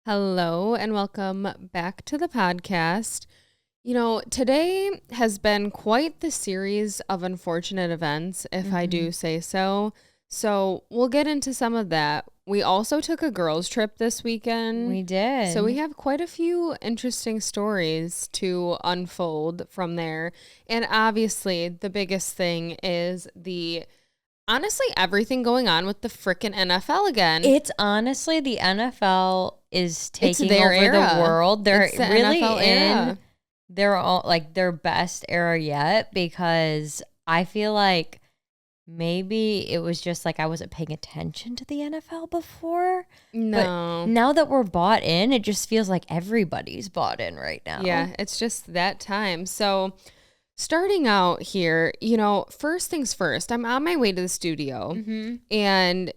Hello and welcome back to the podcast. Today has been quite the series of unfortunate events, if I do say so. So we'll get into some of that. We also took a girls' trip this weekend. We did. So we have quite a few interesting stories to unfold from there. And obviously, the biggest thing is honestly, everything going on with the frickin' NFL again. It's honestly the NFL is taking their over era. the world. They're It's the really NFL in era. their best era yet, because I feel like maybe it was just like I wasn't paying attention to the NFL before. No. But now that we're bought in, it just feels like everybody's bought in right now. Yeah, it's just that time. So starting out here, first things first, I'm on my way to the studio and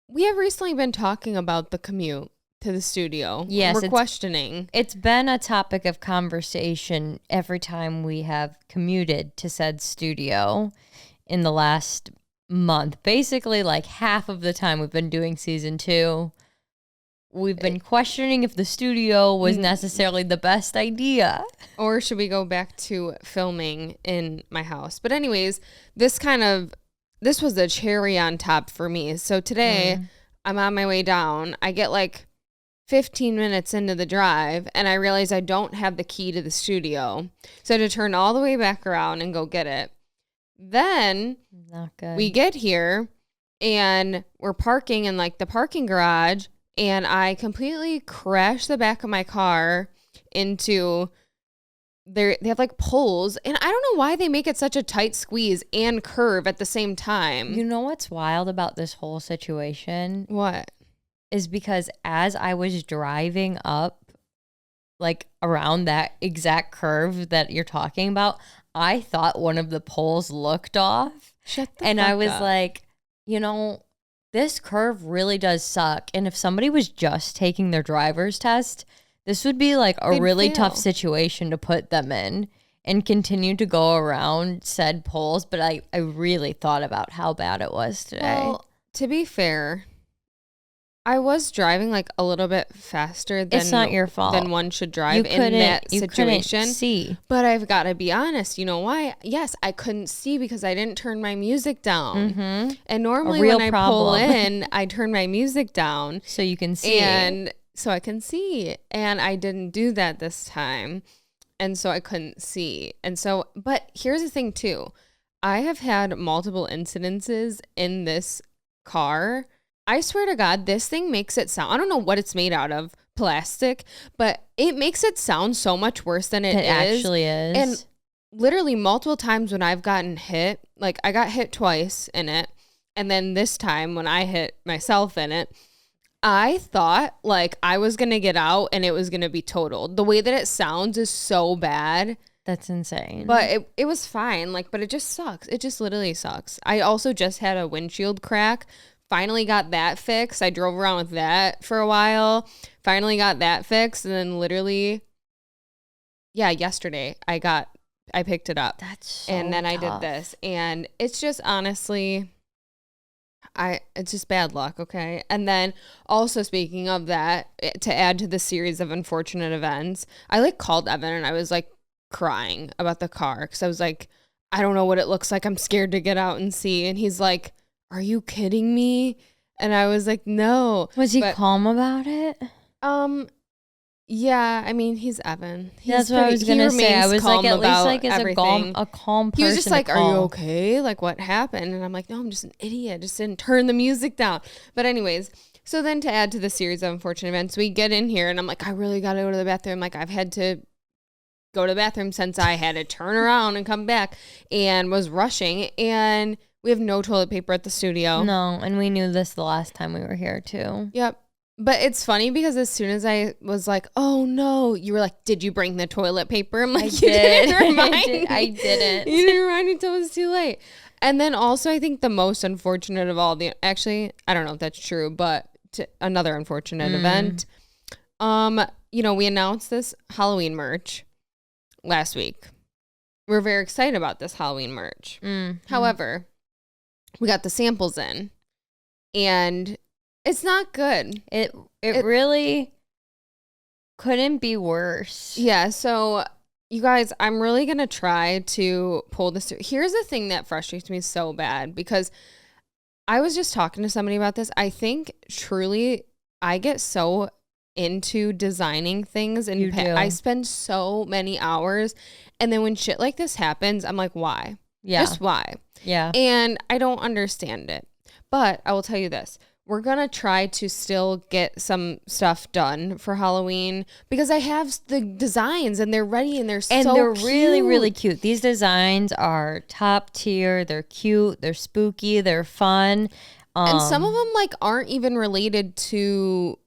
we have recently been talking about the commute to the studio. Yes, We're questioning. It's been a topic of conversation every time we have commuted to said studio in the last month. Basically, like half of the time we've been doing season 2, we've been questioning if the studio was necessarily the best idea. Or should we go back to filming in my house? But anyways, this was the cherry on top for me. So today I'm on my way down. I get like 15 minutes into the drive and I realize I don't have the key to the studio. So I had to turn all the way back around and go get it. Then Not good. we get here and we're parking in like the parking garage and I completely crash the back of my car into they have like poles, and I don't know why they make it such a tight squeeze and curve at the same time. You know what's wild about this whole situation? What? Is because as I was driving up, like around that exact curve that you're talking about, I thought one of the poles looked off. Shut the And fuck I was up. like, this curve really does suck. And if somebody was just taking their driver's test, this would be like a They'd really tough fail. situation to put them in and continue to go around said poles. But I really thought about how bad it was today. Well, to be fair, I was driving like a little bit faster than It's not your fault. than one should drive in that situation. See. But I've got to be honest. You know why? Yes, I couldn't see because I didn't turn my music down. And normally real when I pull problem. in, I turn my music down So you can see. and so I can see. And I didn't do that this time. And so I couldn't see. And so, but here's the thing too. I have had multiple incidences in this car. I swear to God, this thing makes it sound, I don't know what it's made out of, plastic, but it makes it sound so much worse than it is. actually is. And literally multiple times when I've gotten hit, like I got hit twice in it. And then this time when I hit myself in it, I thought like I was going to get out and it was going to be totaled. The way that it sounds is so bad. That's insane. But it was fine. Like, but it just sucks. It just literally sucks. I also just had a windshield crack. Finally got that fixed. I drove around with that for a while. Finally got that fixed. And then literally, yesterday I picked it up. That's so and then tough. I did this. And it's just honestly, it's just bad luck, okay? And then also speaking of that, to add to the series of unfortunate events, I like called Evan and I was like crying about the car because I was like, I don't know what it looks like. I'm scared to get out and see. And he's like, are you kidding me? And I was like, no. Was he calm about it? Yeah, I mean, he's Evan. That's what I was gonna say. I was like, at least like as a calm person. He was just like, to are you call. okay? Like, what happened? And I'm like, no, I'm just an idiot. Just didn't turn the music down. But anyways, so then to add to the series of unfortunate events, we get in here and I'm like, I really got to go to the bathroom. Like, I've had to go to the bathroom since I had to turn around and come back and was rushing. And we have no toilet paper at the studio. No, and we knew this the last time we were here too. Yep. But it's funny because as soon as I was like, oh no, you were like, did you bring the toilet paper? I'm like, you didn't remind me. I didn't. You didn't remind me until it was too late. And then also I think the most unfortunate of all actually, I don't know if that's true, but another unfortunate event. We announced this Halloween merch last week. We're very excited about this Halloween merch. However, we got the samples in and it's not good. It really Couldn't be worse. Yeah, so you guys, I'm really going to try to pull this through. Here's the thing that frustrates me so bad, because I was just talking to somebody about this. I think truly I get so into designing things, and You do. I spend so many hours, and then when shit like this happens, I'm like, why? Yeah. Just why? Yeah. And I don't understand it. But I will tell you this. We're going to try to still get some stuff done for Halloween, because I have the designs and they're ready and they're so cute. And they're really, really cute. These designs are top tier. They're cute. They're spooky. They're fun. And some of them like aren't even related to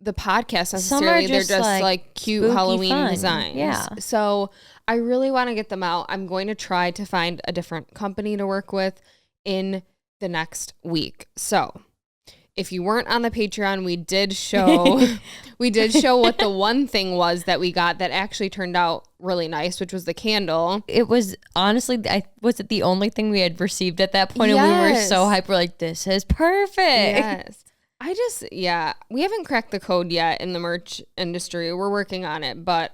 the podcast necessarily. They're just like cute Halloween fun. designs. Yeah. So I really want to get them out. I'm going to try to find a different company to work with in the next week. So if you weren't on the Patreon, we did show what the one thing was that we got that actually turned out really nice, which was the candle. It was honestly, was it the only thing we had received at that point? Yes. And we were so hyped. We're like, this is perfect. Yes. We haven't cracked the code yet in the merch industry. We're working on it. But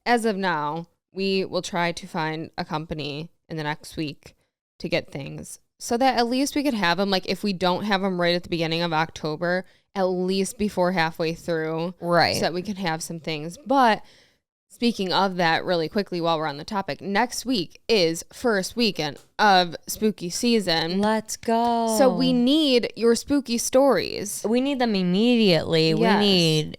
as of now, we will try to find a company in the next week to get things, so that at least we could have them, like if we don't have them right at the beginning of October, at least before halfway through. Right. So that we can have some things. But speaking of that, really quickly while we're on the topic, next week is first weekend of spooky season. Let's go. So we need your spooky stories. We need them immediately. Yes. We need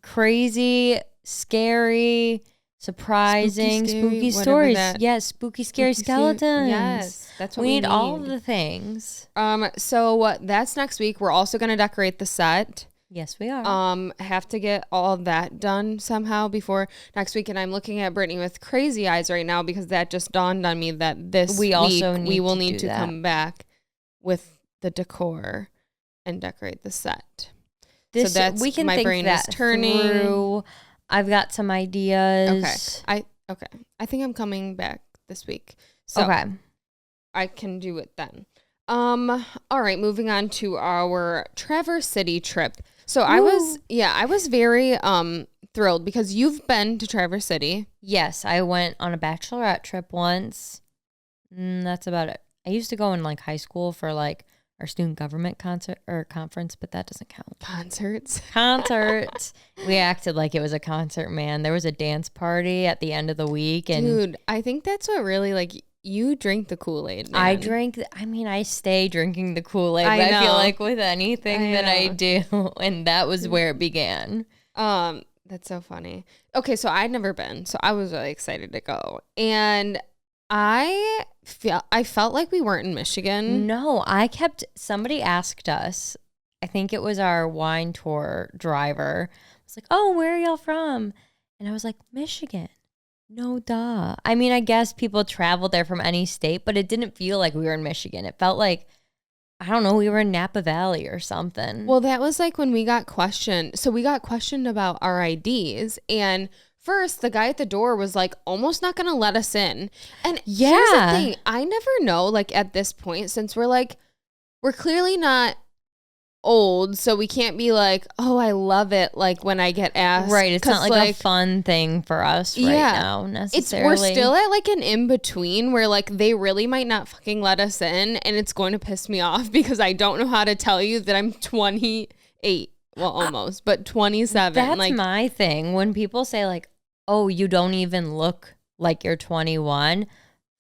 crazy, scary, surprising, spooky stories. Yes, spooky, scary skeletons. Yes, that's what we need. All of the things. So that's next week. We're also going to decorate the set. Yes, we are. Have to get all of that done somehow before next week. And I'm looking at Brittany with crazy eyes right now, because that just dawned on me that this week we will need to come back with the decor and decorate the set. So that's we can my think brain that is turning. Through. I've got some ideas. Okay. I think I'm coming back this week. So okay. I can do it then. All right, moving on to our Traverse City trip. So I was very thrilled, because you've been to Traverse City. Yes, I went on a bachelorette trip once. That's about it. I used to go in like high school for like our student government concert or conference, but that doesn't count. Concerts. We acted like it was a concert, man. There was a dance party at the end of the week, and dude, I think that's what really like. You drink the Kool-Aid, man. I stay drinking the Kool-Aid. I feel like with anything that I do, and that was where it began. That's so funny. Okay, so I'd never been, so I was really excited to go. And I felt like we weren't in Michigan. No, somebody asked us, I think it was our wine tour driver. I was like, oh, where are y'all from? And I was like, Michigan. No, duh. I mean, I guess people travel there from any state, but it didn't feel like we were in Michigan. It felt like, I don't know, we were in Napa Valley or something. Well, that was like when we got questioned. So we got questioned about our IDs, and first the guy at the door was like almost not going to let us in. And here's the thing. I never know, like at this point, since we're clearly not old, so we can't be like, oh, I love it, like when I get asked. Right, it's not like a fun thing for us right now necessarily. We're still at like an in-between where like they really might not fucking let us in, and it's going to piss me off because I don't know how to tell you that I'm 28. Well, almost, but 27. That's like my thing. When people say like, oh, you don't even look like you're 21.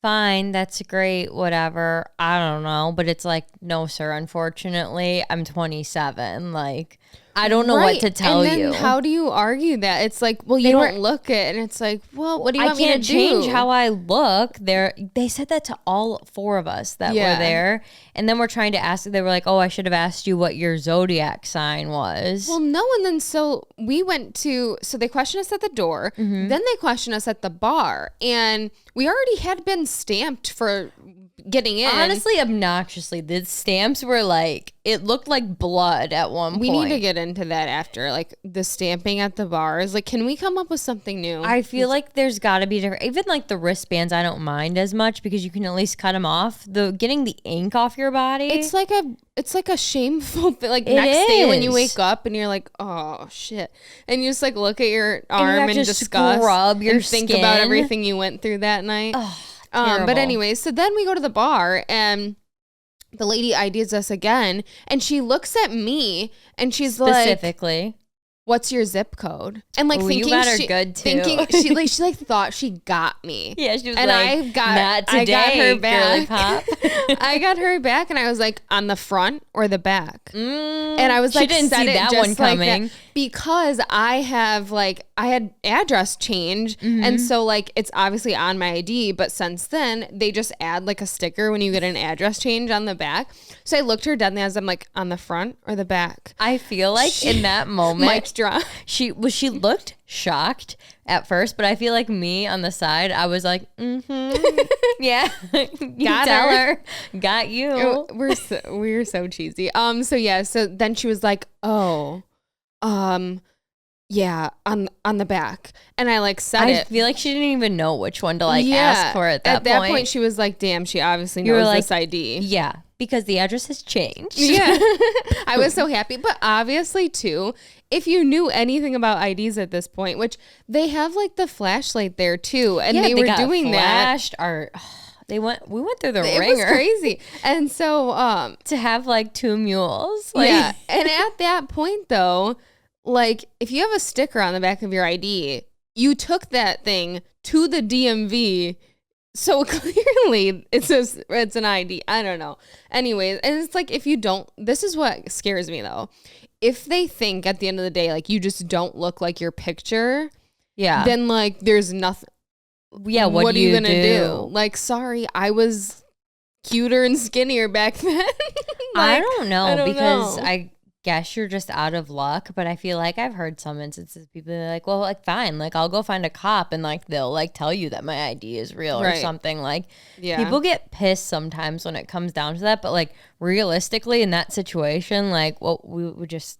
Fine, that's great, whatever. I don't know. But it's like, no, sir, unfortunately, I'm 27. Like, I don't know what to tell and then you. How do you argue that? It's like, well, you don't look it. And it's like, well, what do you want me to do? I can't change how I look. They said that to all four of us that were there. And then we're trying to ask, they were like, oh, I should have asked you what your zodiac sign was. Well, no. And then so they questioned us at the door. Mm-hmm. Then they questioned us at the bar. And we already had been stamped for getting in. Honestly, obnoxiously, the stamps were like, it looked like blood at one point. We need to get into that after, like the stamping at the bars. Like, can we come up with something new? I feel like there's got to be different. Even like the wristbands, I don't mind as much because you can at least cut them off. Getting the ink off your body, it's like a shameful thing. Like It next day when you is. wake up and you're like, oh shit, and you just like look at your arm have and to disgust scrub your and think about skin. everything you went through that night. But terrible. anyways, so then we go to the bar and the lady IDs us again, and she looks at me and she's like, specifically. "What's your zip code?" And like Ooh, thinking you got her she, good, too. thinking she like thought she got me. Yeah, she was and like, I got not today, I got her girly back. pop. I got her back, and I was like, on the front or the back? And I was She like, didn't said see it that just one like coming. that. Because I had address change, and so like it's obviously on my ID, but since then they just add like a sticker when you get an address change on the back. So I looked her dead in the eyes. I'm like, on the front or the back? I feel like in that moment, Mic drop. she looked shocked at first, but I feel like me on the side, I was like, yeah, you Got tell her. her, got you. We're so cheesy. So yeah, so then she was like, oh, yeah, on the back, and I like said I it. feel like she didn't even know which one to like ask for at that point. She was like, damn, she obviously You were knows like, this ID. Yeah, because the address has changed. Yeah. I was so happy. But obviously, too, if you knew anything about IDs at this point, which they have like the flashlight there, too. And they were got doing flashed we went through the that. It ringer. was crazy. And so, to have like 2 mules. Like, yeah. And at that point, though, like if you have a sticker on the back of your ID, you took that thing to the DMV. So clearly it's an ID. I don't know. Anyways, and it's like if you don't, this is what scares me though. If they think at the end of the day, like you just don't look like your picture, yeah. then like there's nothing. Yeah, what are you gonna do? Like, sorry, I was cuter and skinnier back then. I Like, don't know I don't because know. I guess you're just out of luck, but I feel like I've heard some instances people are like, well, like fine, like I'll go find a cop and like they'll like tell you that my ID is real or Right. something. Like Yeah. people get pissed sometimes when it comes down to that, but like realistically in that situation, like we would just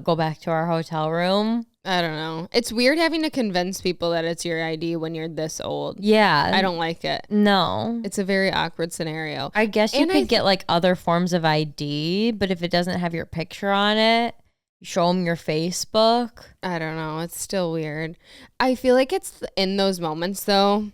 go back to our hotel room. I don't know. It's weird having to convince people that it's your ID when you're this old. Yeah. I don't like it. No. It's a very awkward scenario. I guess you And could get like other forms of ID, but if it doesn't have your picture on it, show them your Facebook. I don't know. It's still weird. I feel like it's in those moments though,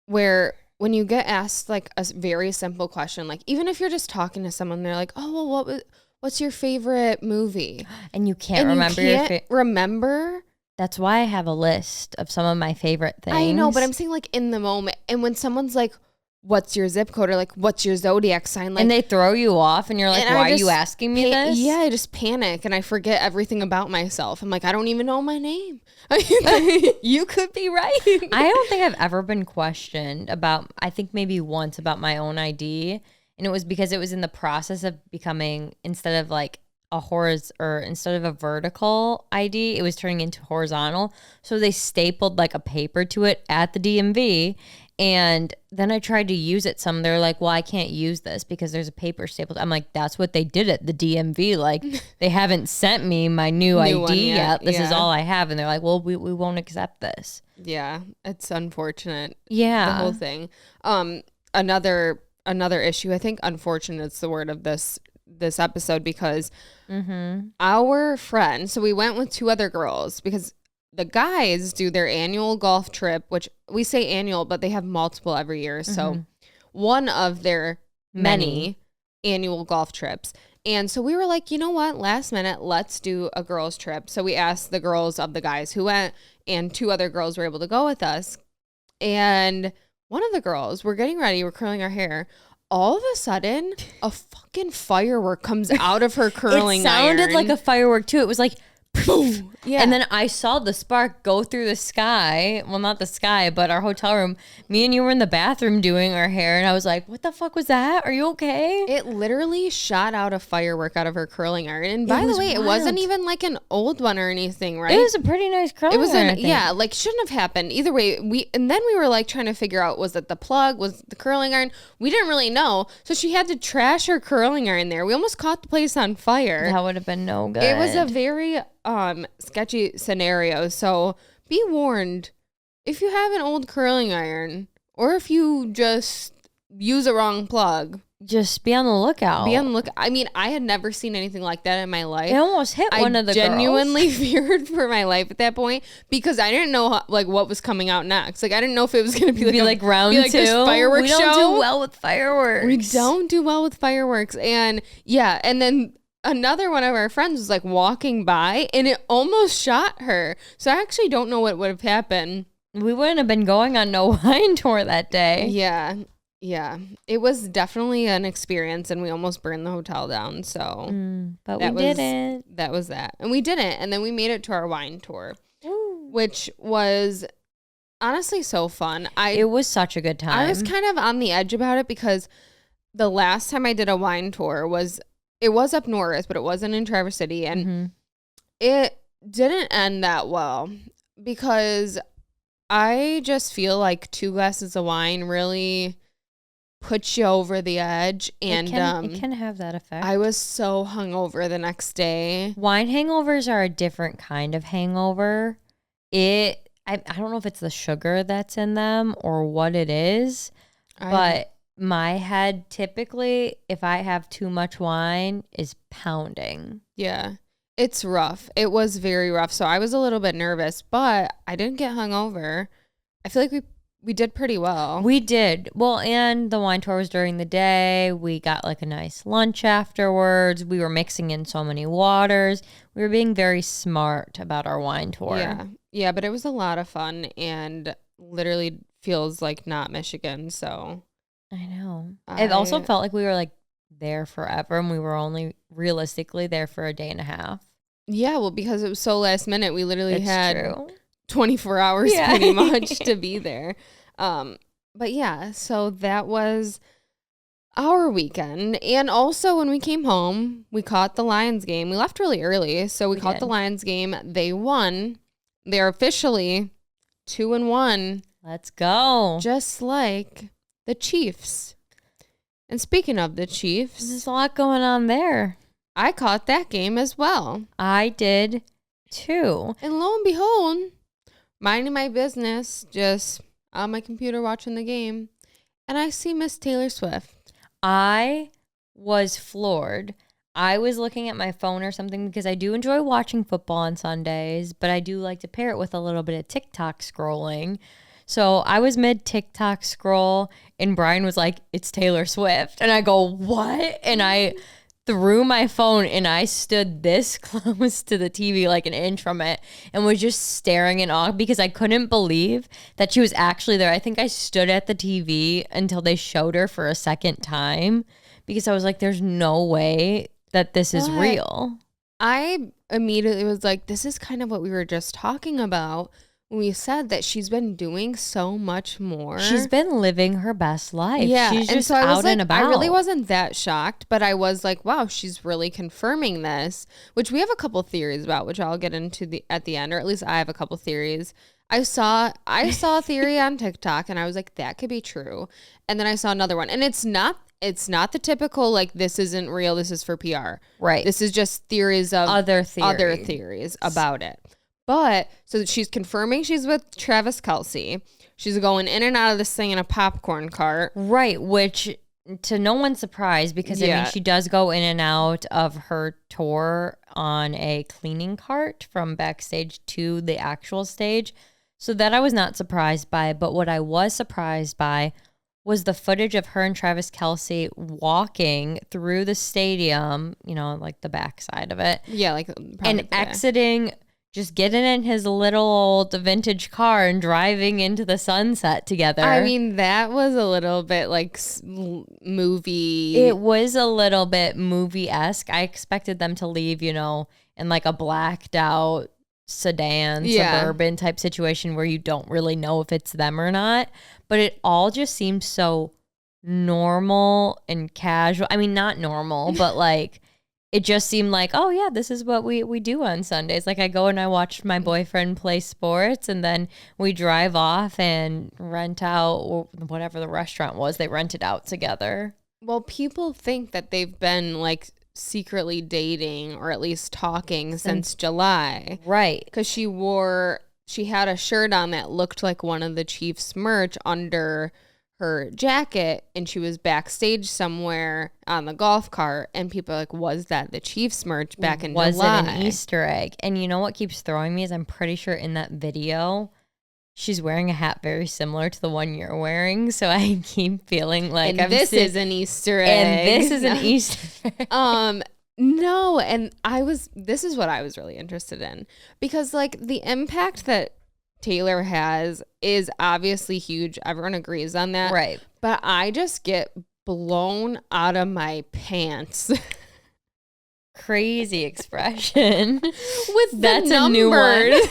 where when you get asked like a very simple question, like even if you're just talking to someone, they're like, "Oh, well, what's your favorite movie?" And you can't And remember you your can't remember. That's why I have a list of some of my favorite things. I know, but I'm saying like in the moment, and when someone's like, "What's your zip code?" or like, "What's your zodiac sign?" Like, and they throw you off, and you're like, and I "Why are just you asking me this?" Yeah, I just panic and I forget everything about myself. I'm like, I don't even know my name. You could be right. I don't think I've ever been questioned about. I think maybe once about my own ID, and it was because it was in the process of becoming instead of like instead of a vertical ID, it was turning into horizontal. So they stapled like a paper to it at the DMV. And then I tried to use it some. They're like, well, I can't use this because there's a paper stapled. I'm like, that's what they did at the DMV. Like, they haven't sent me my new ID one yet. This is yeah. all I have. And they're like, well, we won't accept this. Yeah, it's unfortunate. Yeah. The whole thing. Another issue, I think unfortunate is the word of this episode because our friend, so we went with 2 other girls because the guys do their annual golf trip, which we say annual, but they have multiple every year. So one of their many annual golf trips. And so we were like, you know what? Last minute, let's do a girls trip. So we asked the girls of the guys who went, and 2 other girls were able to go with us. And one of the girls, we're getting ready, we're curling our hair. All of a sudden, a fucking firework comes out of her curling It sounded iron. like a firework too. It was like boom. Yeah. And then I saw the spark go through the sky. Well, not the sky, but our hotel room. Me and you were in the bathroom doing our hair. And I was like, what the fuck was that? Are you okay? It literally shot out a firework out of her curling iron. And by the way, it wasn't even like an old one or anything, right? It was a pretty nice curling iron. Yeah, like shouldn't have happened. Either way, and then we were like trying to figure out, was it the plug? Was it the curling iron? We didn't really know. So she had to trash her curling iron there. We almost caught the place on fire. That would have been no good. It was a very sketchy scenario. So be warned, if you have an old curling iron or if you just use a wrong plug, just be on the lookout. Be on the lookout. I mean, I had never seen anything like that in my life. It almost hit one of the girls. I genuinely feared for my life at that point because I didn't know like what was coming out next. Like I didn't know if it was going to be like round two. This fireworks show. We don't do well with fireworks. We don't do well with fireworks. And yeah, and then another one of our friends was like walking by and it almost shot her. So I actually don't know what would have happened. We wouldn't have been going on no wine tour that day. Yeah. Yeah, it was definitely an experience, and we almost burned the hotel down. So, but we didn't. That was that, and we didn't. And then we made it to our wine tour, which was honestly so fun. It was such a good time. I was kind of on the edge about it because the last time I did a wine tour was up north, but it wasn't in Traverse City, and it didn't end that well because I just feel like 2 glasses of wine really puts you over the edge, and it can have that effect. I was so hungover the next day. Wine hangovers are a different kind of hangover. I don't know if it's the sugar that's in them or what it is, but my head typically, if I have too much wine, is pounding. Yeah, it's rough. It was very rough. So I was a little bit nervous, but I didn't get hungover. I feel like we did pretty well. We did. Well, and the wine tour was during the day. We got like a nice lunch afterwards. We were mixing in so many waters. We were being very smart about our wine tour. Yeah. Yeah, but it was a lot of fun and literally feels like not Michigan. So I know. It also felt like we were like there forever and we were only realistically there for a day and a half. Yeah, well, because it was so last minute, we literally had 24 hours pretty much to be there. But yeah, so that was our weekend. And also when we came home, we caught the Lions game. We left really early, so we caught the Lions game. They won. They're officially 2-1. Let's go. Just like the Chiefs. And speaking of the Chiefs, there's a lot going on there. I caught that game as well. I did too. And lo and behold, minding my business, just on my computer watching the game, and I see Miss Taylor Swift. I was floored. I was looking at my phone or something because I do enjoy watching football on Sundays, but I do like to pair it with a little bit of TikTok scrolling. So I was mid TikTok scroll and Brian was like, "It's Taylor Swift." And I go, "What?" And I threw my phone and I stood this close to the TV, like an inch from it, and was just staring in awe because I couldn't believe that she was actually there. I think I stood at the TV until they showed her for a second time because I was like, there's no way that this is real. I immediately was like, this is kind of what we were just talking about. We said that she's been doing so much more. She's been living her best life. Yeah. She's and just so I was out like, and about. I really wasn't that shocked, but I was like, wow, she's really confirming this, which we have a couple theories about, which I'll get into at the end, or at least I have a couple theories. I saw a theory on TikTok and I was like, that could be true. And then I saw another one, and it's not the typical, like, this isn't real, this is for PR. Right. This is just theories of other theories about it. But so she's confirming she's with Travis Kelce. She's going in and out of this thing in a popcorn cart. Right, which to no one's surprise because I mean she does go in and out of her tour on a cleaning cart from backstage to the actual stage. So that I was not surprised by, but what I was surprised by was the footage of her and Travis Kelce walking through the stadium, you know, like the backside of it. Yeah, like and exiting, just getting in his little old vintage car and driving into the sunset together. I mean, that was a little bit like movie. It was a little bit movie-esque. I expected them to leave, you know, in like a blacked out sedan, suburban type situation where you don't really know if it's them or not. But it all just seems so normal and casual. I mean, not normal, but like it just seemed like, oh yeah, this is what we do on Sundays. Like I go and I watch my boyfriend play sports, and then we drive off and rent out whatever the restaurant was. They rented out together. Well, people think that they've been like secretly dating or at least talking since July. Right. Because she had a shirt on that looked like one of the Chiefs merch under her jacket, and she was backstage somewhere on the golf cart, and people are like, was that the Chiefs merch back in July? Was it an Easter egg? And you know what keeps throwing me is I'm pretty sure in that video she's wearing a hat very similar to the one you're wearing, so I keep feeling like this is an Easter egg. And this is an Easter egg. No, and this is what I was really interested in, because like the impact that Taylor has is obviously huge. Everyone agrees on that. Right. But I just get blown out of my pants. Crazy expression. With That's the a new one.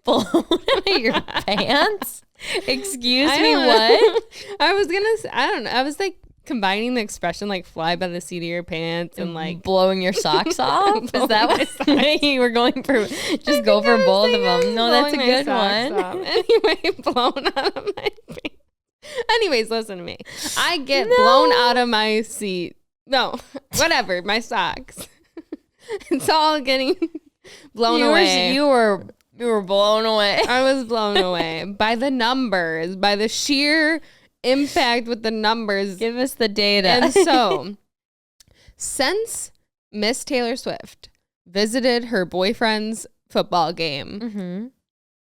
Blown out of your pants? Excuse me, what? I was gonna say, I don't know. I was like combining the expression like fly by the seat of your pants and like blowing your socks off. Is that what you were going for? Just go for both of them. No, that's a good one. Anyway, blown out of my pants. Anyways, listen to me. I get blown out of my seat. No, whatever, my socks. It's all getting blown away. You were blown away. I was blown away by the numbers, by the sheer impact with the numbers. Give us the data. And so, since Miss Taylor Swift visited her boyfriend's football game,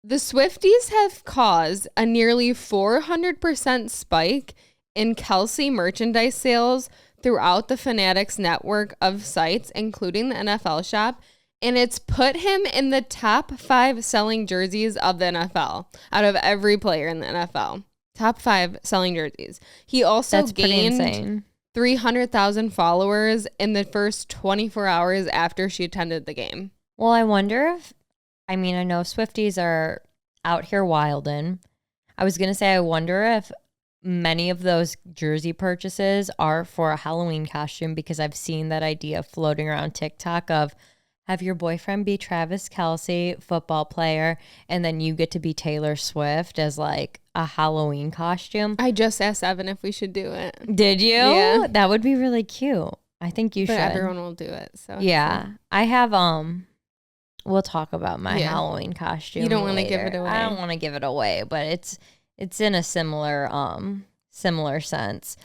the Swifties have caused a nearly 400% spike in Kelsey merchandise sales throughout the Fanatics network of sites, including the NFL shop. And it's put him in the top 5 selling jerseys of the NFL out of every player in the NFL. Top 5 selling jerseys. He also gained 300,000 followers in the first 24 hours after she attended the game. Well, I wonder if, I mean, I know Swifties are out here wildin'. I was going to say, I wonder if many of those jersey purchases are for a Halloween costume, because I've seen that idea floating around TikTok of have your boyfriend be Travis Kelce, football player, and then you get to be Taylor Swift as like a Halloween costume. I just asked Evan if we should do it. Did you? Yeah. That would be really cute. I think you should. But everyone will do it. So yeah. I have we'll talk about my Halloween costume. You don't want to later. give it away. I don't want to give it away, but it's in a similar sense.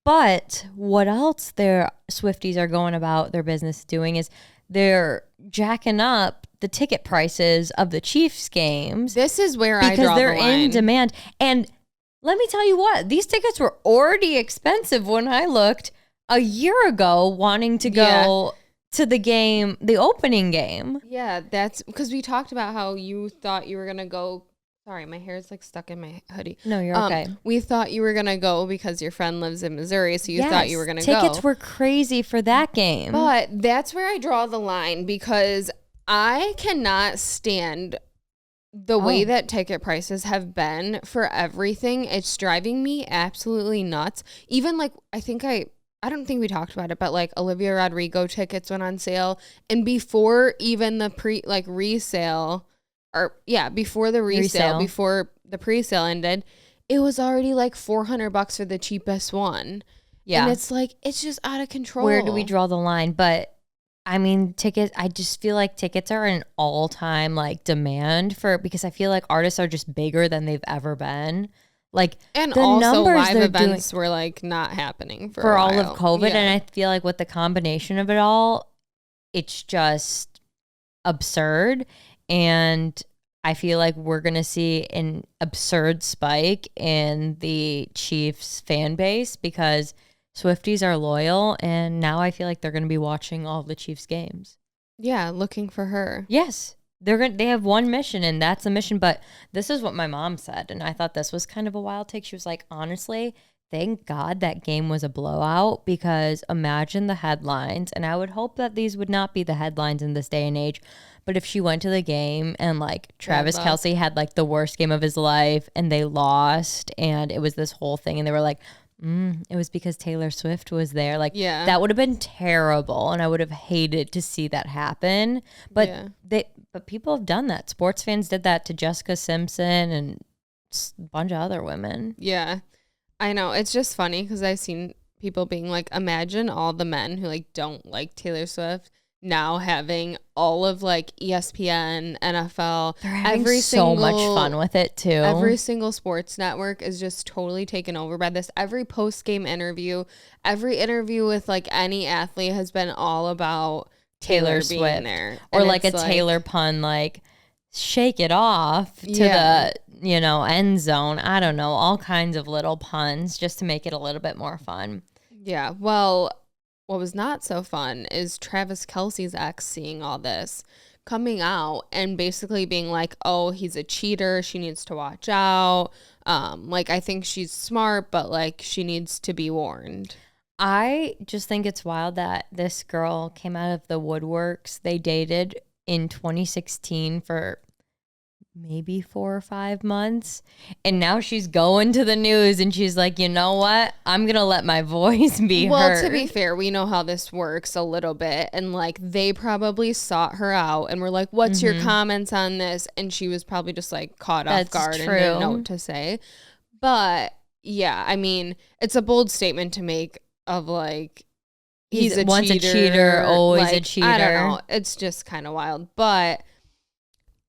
But what else their Swifties are going about their business doing is they're jacking up the ticket prices of the Chiefs games. This is where I draw the line. Because they're in demand. And let me tell you what, these tickets were already expensive when I looked a year ago wanting to go to the game, the opening game. Yeah, that's because we talked about how you thought you were going to go. Sorry, my hair is like stuck in my hoodie. No, you're okay. We thought you were going to go because your friend lives in Missouri, so you thought you were going to go. Tickets were crazy for that game. But that's where I draw the line, because I cannot stand the way that ticket prices have been for everything. It's driving me absolutely nuts. Even like, I don't think we talked about it, but like Olivia Rodrigo tickets went on sale, and before even the resale, before the resale, before the pre-sale ended, it was already like $400 for the cheapest one. Yeah. And it's like, it's just out of control. Where do we draw the line? But I mean, tickets, I just feel like tickets are an all-time like demand because I feel like artists are just bigger than they've ever been. Like, and the also numbers live events were like not happening for a all while. of COVID. And I feel like with the combination of it all, it's just absurd. And I feel like we're going to see an absurd spike in the Chiefs fan base because Swifties are loyal. And now I feel like they're going to be watching all the Chiefs games. Yeah, looking for her. Yes. They have one mission, and that's a mission. But this is what my mom said. And I thought this was kind of a wild take. She was like, honestly, thank God that game was a blowout, because imagine the headlines. And I would hope that these would not be the headlines in this day and age. But if she went to the game and like Travis Kelce had like the worst game of his life and they lost and it was this whole thing and they were like, it was because Taylor Swift was there. Like, that would have been terrible. And I would have hated to see that happen. But but people have done that. Sports fans did that to Jessica Simpson and a bunch of other women. Yeah. I know. It's just funny because I've seen people being like, imagine all the men who like don't like Taylor Swift now having all of like ESPN, NFL, they're having so much fun with it too. Every single sports network is just totally taken over by this. Every post-game interview, every interview with like any athlete has been all about Taylor Swift being there. Or like a Taylor pun, like shake it off to the, you know, end zone. I don't know, all kinds of little puns just to make it a little bit more fun. Yeah, well, what was not so fun is Travis Kelce's ex seeing all this, coming out and basically being like, oh, he's a cheater. She needs to watch out. Like, I think she's smart, but like she needs to be warned. I just think it's wild that this girl came out of the woodworks. They dated in 2016 for maybe 4 or 5 months. And now she's going to the news and she's like, you know what? I'm going to let my voice be heard. Well, to be fair, we know how this works a little bit. And like they probably sought her out and were like, what's your comments on this? And she was probably just like caught off guard and didn't know what to say. But yeah, I mean, it's a bold statement to make of like, he's a once cheater, a cheater, always like, a cheater. I don't know. It's just kind of wild. But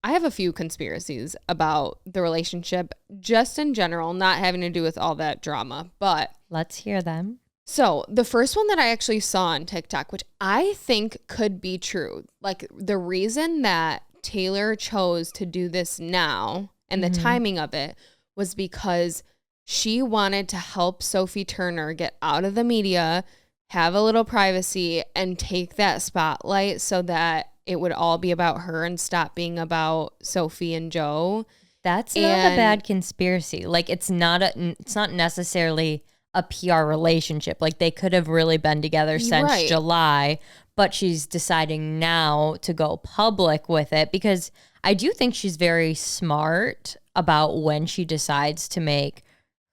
I have a few conspiracies about the relationship, just in general, not having to do with all that drama. But let's hear them. So the first one that I actually saw on TikTok, which I think could be true, like the reason that Taylor chose to do this now and the timing of it was because she wanted to help Sophie Turner get out of the media, have a little privacy, and take that spotlight so that it would all be about her and stop being about Sophie and Joe. That's not a bad conspiracy. Like it's not necessarily a PR relationship. Like they could have really been together since July, but she's deciding now to go public with it because I do think she's very smart about when she decides to make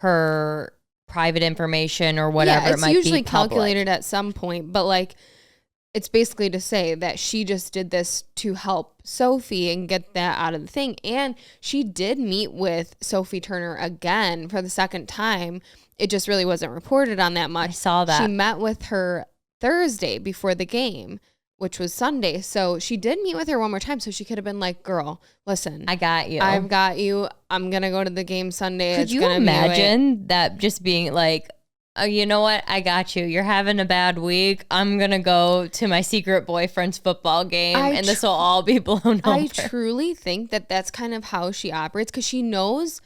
her private information or whatever it might be. It's usually calculated at some point, but like it's basically to say that she just did this to help Sophie and get that out of the thing. And she did meet with Sophie Turner again for the second time. It just really wasn't reported on that much. I saw that. She met with her Thursday before the game, which was Sunday. So she did meet with her one more time. So she could have been like, girl, listen. I got you. I've got you. I'm going to go to the game Sunday. Could you imagine that just being like, oh, you know what? I got you. You're having a bad week. I'm going to go to my secret boyfriend's football game and this will all be blown over. I truly think that that's kind of how she operates because she knows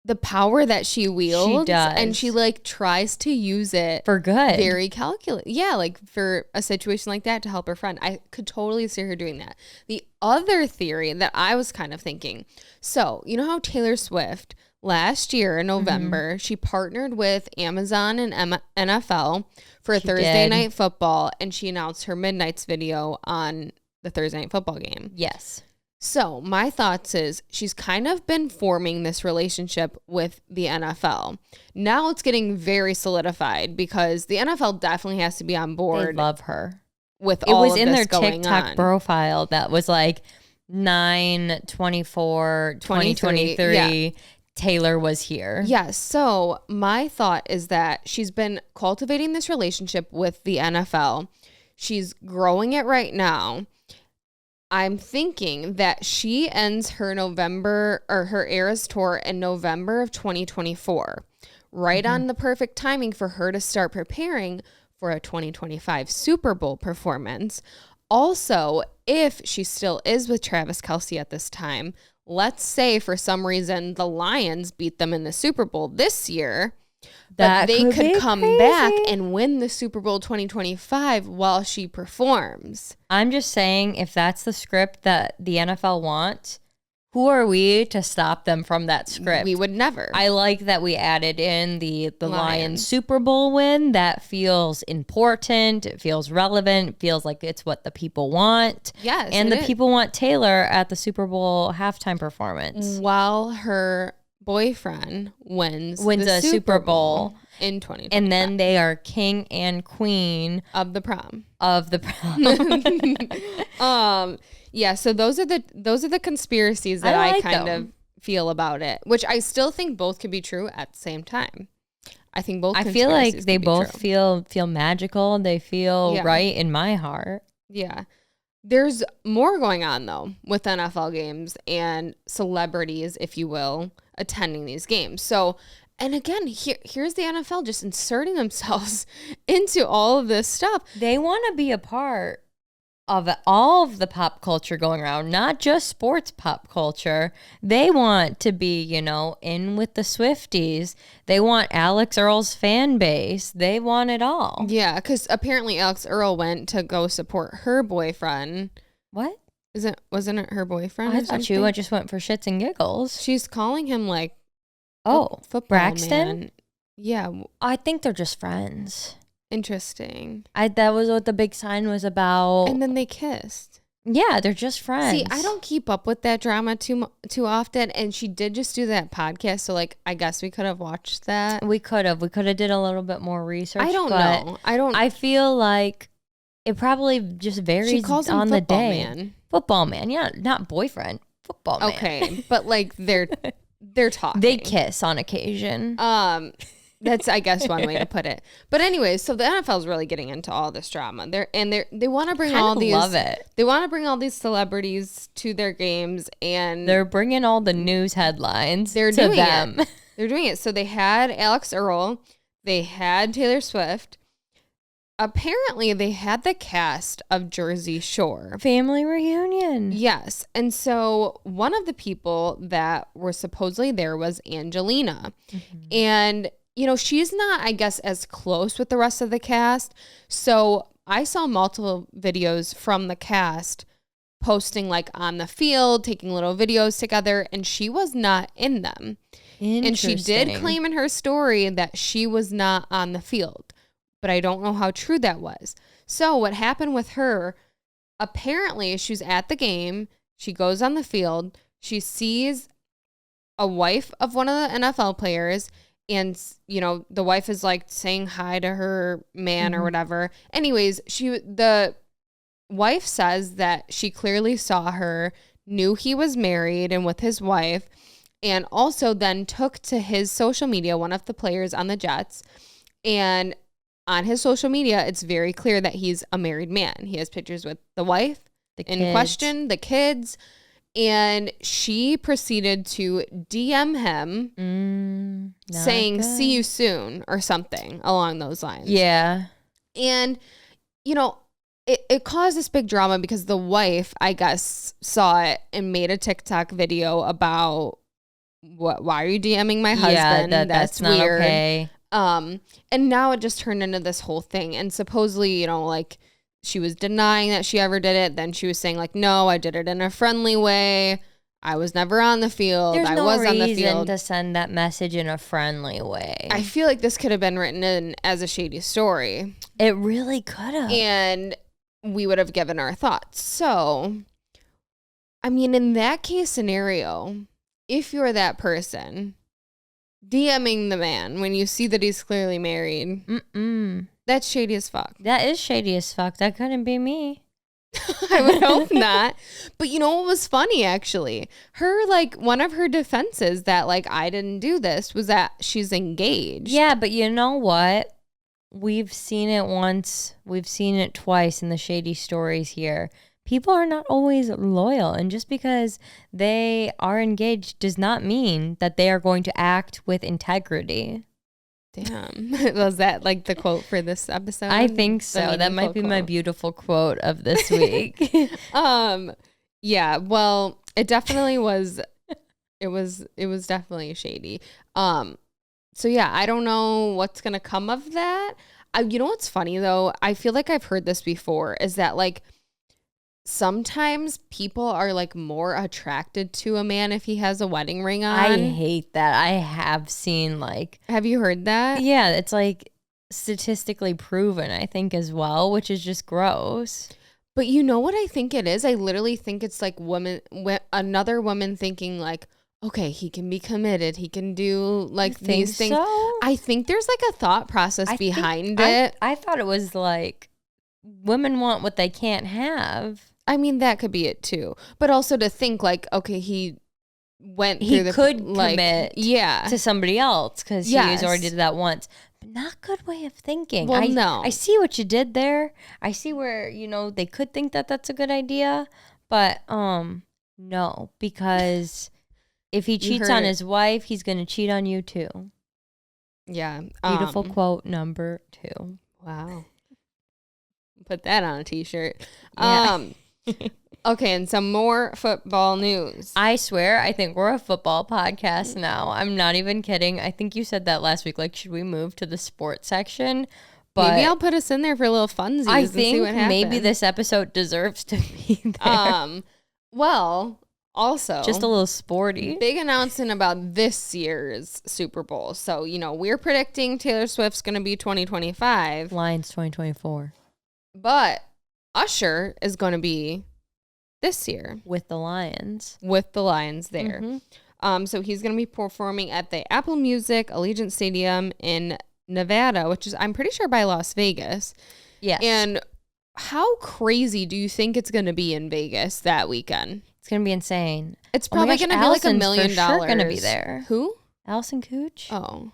the power that she wields. She does. And she like tries to use it for good. Very calculated. Yeah, like for a situation like that to help her friend. I could totally see her doing that. The other theory that I was kind of thinking, so you know how Taylor Swift last year in November, she partnered with Amazon and NFL for Thursday Night Football, and she announced her Midnights video on the Thursday Night Football game. Yes. So my thoughts is she's kind of been forming this relationship with the NFL. Now it's getting very solidified because the NFL definitely has to be on board. They love her. With all of this going on. It was in their TikTok profile that was like 9/24/2023. Yeah. Taylor was here. Yes. So my thought is that she's been cultivating this relationship with the NFL. She's growing it right now. I'm thinking that she ends her November or her Eras tour in November of 2024, right on the perfect timing for her to start preparing for a 2025 Super Bowl performance. Also, if she still is with Travis Kelce at this time, let's say for some reason the Lions beat them in the Super Bowl this year, but they could come back and win the Super Bowl 2025 while she performs. I'm just saying, if that's the script that the NFL wants, Who are we to stop them from that script? We would never. I like that we added in the Lions Lions. Super Bowl win. That feels important. It feels relevant. It feels like it's what the people want. Yes, And it the is. people want Taylor at the Super Bowl halftime performance. While her boyfriend wins the a Super Bowl in 2020. And then they are king and queen of the prom. Yeah, so those are the conspiracies that I kind of feel about it, which I still think both could be true at the same time. I think both. I feel like they both feel magical. They feel right in my heart. Yeah. There's more going on though with NFL games and celebrities, if you will, attending these games. So, and again, here's the NFL just inserting themselves into all of this stuff. They want to be a part of all of the pop culture going around, not just sports pop culture. They want to be, in with the Swifties. They want Alex Earl's fan base. They want it all. Yeah, because apparently Alex Earl went to go support her boyfriend. What? Wasn't it her boyfriend? I thought you just went for shits and giggles. She's calling him like, football Braxton? Man. Yeah. I think they're just friends. Interesting. That was what the big sign was about. And then they kissed. Yeah, they're just friends. See, I don't keep up with that drama too often, and she did just do that podcast, so like I guess we could have watched that. We could have did a little bit more research. I don't know. I feel like it probably just varies she calls him on the day. Man. Football man, yeah, not boyfriend. Football man. Okay, but like they're talking. They kiss on occasion. That's, I guess, one way to put it. But anyways, so the NFL is really getting into all this drama. They want to bring all these. Love it. They want to bring all these celebrities to their games, and they're bringing all the news headlines. They're to doing them. it. They're doing it. So they had Alex Earl. They had Taylor Swift. Apparently, they had the cast of Jersey Shore. Family reunion. Yes. And so one of the people that were supposedly there was Angelina. Mm-hmm. And she's not, I guess, as close with the rest of the cast. So I saw multiple videos from the cast posting like on the field, taking little videos together, and she was not in them. And she did claim in her story that she was not on the field, but I don't know how true that was. So what happened with her, apparently she's at the game, she goes on the field, she sees a wife of one of the NFL players, and, the wife is like saying hi to her man or whatever. Anyways, the wife says that she clearly saw her, knew he was married and with his wife, and also then took to his social media, one of the players on the Jets. And on his social media, it's very clear that he's a married man. He has pictures with the wife in question, the kids. And she proceeded to DM him saying, "See you soon," or something along those lines. Yeah. And, it caused this big drama because the wife, I guess, saw it and made a TikTok video about why are you DMing my husband? Yeah, that's not weird. Okay. And now it just turned into this whole thing. And supposedly, she was denying that she ever did it. Then she was saying like, no, I did it in a friendly way. I was never on the field. There's I was on the field. There's no reason to send that message in a friendly way. I feel like this could have been written in as a Shady story. It really could have. And we would have given our thoughts. So, I mean, in that case scenario, if you're that person, DMing the man when you see that he's clearly married, that's shady as fuck. That is shady as fuck. That couldn't be me. I would hope not. But you know what was funny, actually? Her, one of her defenses that, I didn't do this was that she's engaged. Yeah, but you know what? We've seen it once. We've seen it twice in the Shady stories here. People are not always loyal. And just because they are engaged does not mean that they are going to act with integrity. Damn. Was that the quote for this episode? I think so. That might be my beautiful quote of this week. Yeah, well, it definitely was it was definitely shady. So yeah, I don't know what's going to come of that. You know what's funny though? I feel like I've heard this before is that sometimes people are like more attracted to a man if he has a wedding ring on. I hate that. I have seen like, Have you heard that? yeah, it's like statistically proven, I think, as well, which is just gross. But you know what I think it is? I literally think it's like another woman thinking like, okay, he can be committed. He can do like these things. So? I think there's like a thought process behind it. I thought it was like women want what they can't have. I mean, that could be it too. But also to think like, okay, he went through He could commit to somebody else because he's already did that once. But not good way of thinking. Well, no. I see what you did there. I see where, they could think that that's a good idea. But no, because if he cheats on his wife, he's going to cheat on you too. Yeah. Beautiful quote number 2. Wow. Put that on a t-shirt. Yeah. Okay, and some more football news. I swear, I think we're a football podcast now. I'm not even kidding. I think you said that last week. Like, should we move to the sports section? But maybe I'll put us in there for a little funsies and see what happens. Maybe this episode deserves to be there. Well, also just a little sporty. Big announcement about this year's Super Bowl. So, we're predicting Taylor Swift's going to be 2025. Lions 2024. But Usher is going to be this year with the Lions there. Mm-hmm. So he's going to be performing at the Apple Music Allegiant Stadium in Nevada, which is, I'm pretty sure, by Las Vegas. Yes. And how crazy do you think it's going to be in Vegas that weekend? It's going to be insane. It's probably going to be like $1 million. Sure going to be there. Who? Allison Cooch. Oh.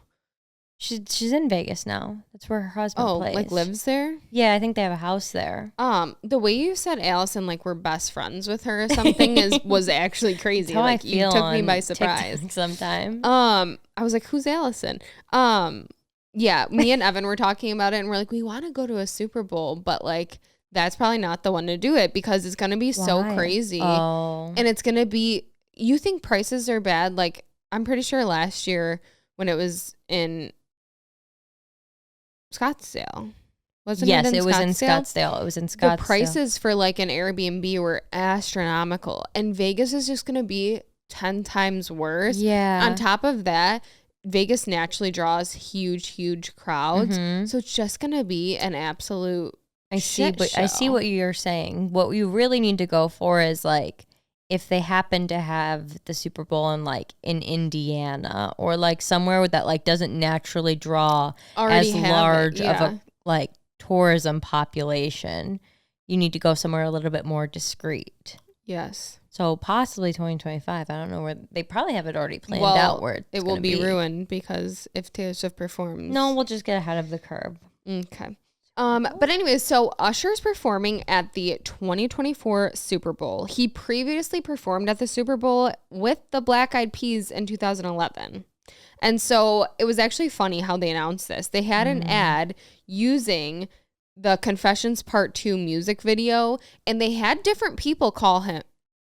She's in Vegas now. That's where her husband plays. Oh, like lives there? Yeah, I think they have a house there. The way you said Allison, like we're best friends with her or something, was actually crazy. That's how like I feel, you took me by surprise. Sometime. I was like, who's Allison? Yeah, me and Evan were talking about it, and we're like, we want to go to a Super Bowl, but like that's probably not the one to do it because it's gonna be so crazy, and it's gonna be. You think prices are bad? Like I'm pretty sure last year when it was in Scottsdale. Yes, it was in Scottsdale. It was in Scottsdale. The prices for like an Airbnb were astronomical. And Vegas is just going to be 10 times worse. Yeah. On top of that, Vegas naturally draws huge crowds. Mm-hmm. So it's just going to be an absolute shit show. I see what you're saying. What you really need to go for is like if they happen to have the Super Bowl in Indiana or like somewhere that like doesn't naturally draw as large of a like tourism population, you need to go somewhere a little bit more discreet. Yes. So possibly 2025. I don't know where they probably have it already planned out where it will be ruined because if Taylor Swift performs. No, we'll just get ahead of the curve. Okay. But anyways, so Usher's performing at the 2024 Super Bowl. He previously performed at the Super Bowl with the Black Eyed Peas in 2011. And so it was actually funny how they announced this. They had an ad using the Confessions Part 2 music video, and they had different people call him.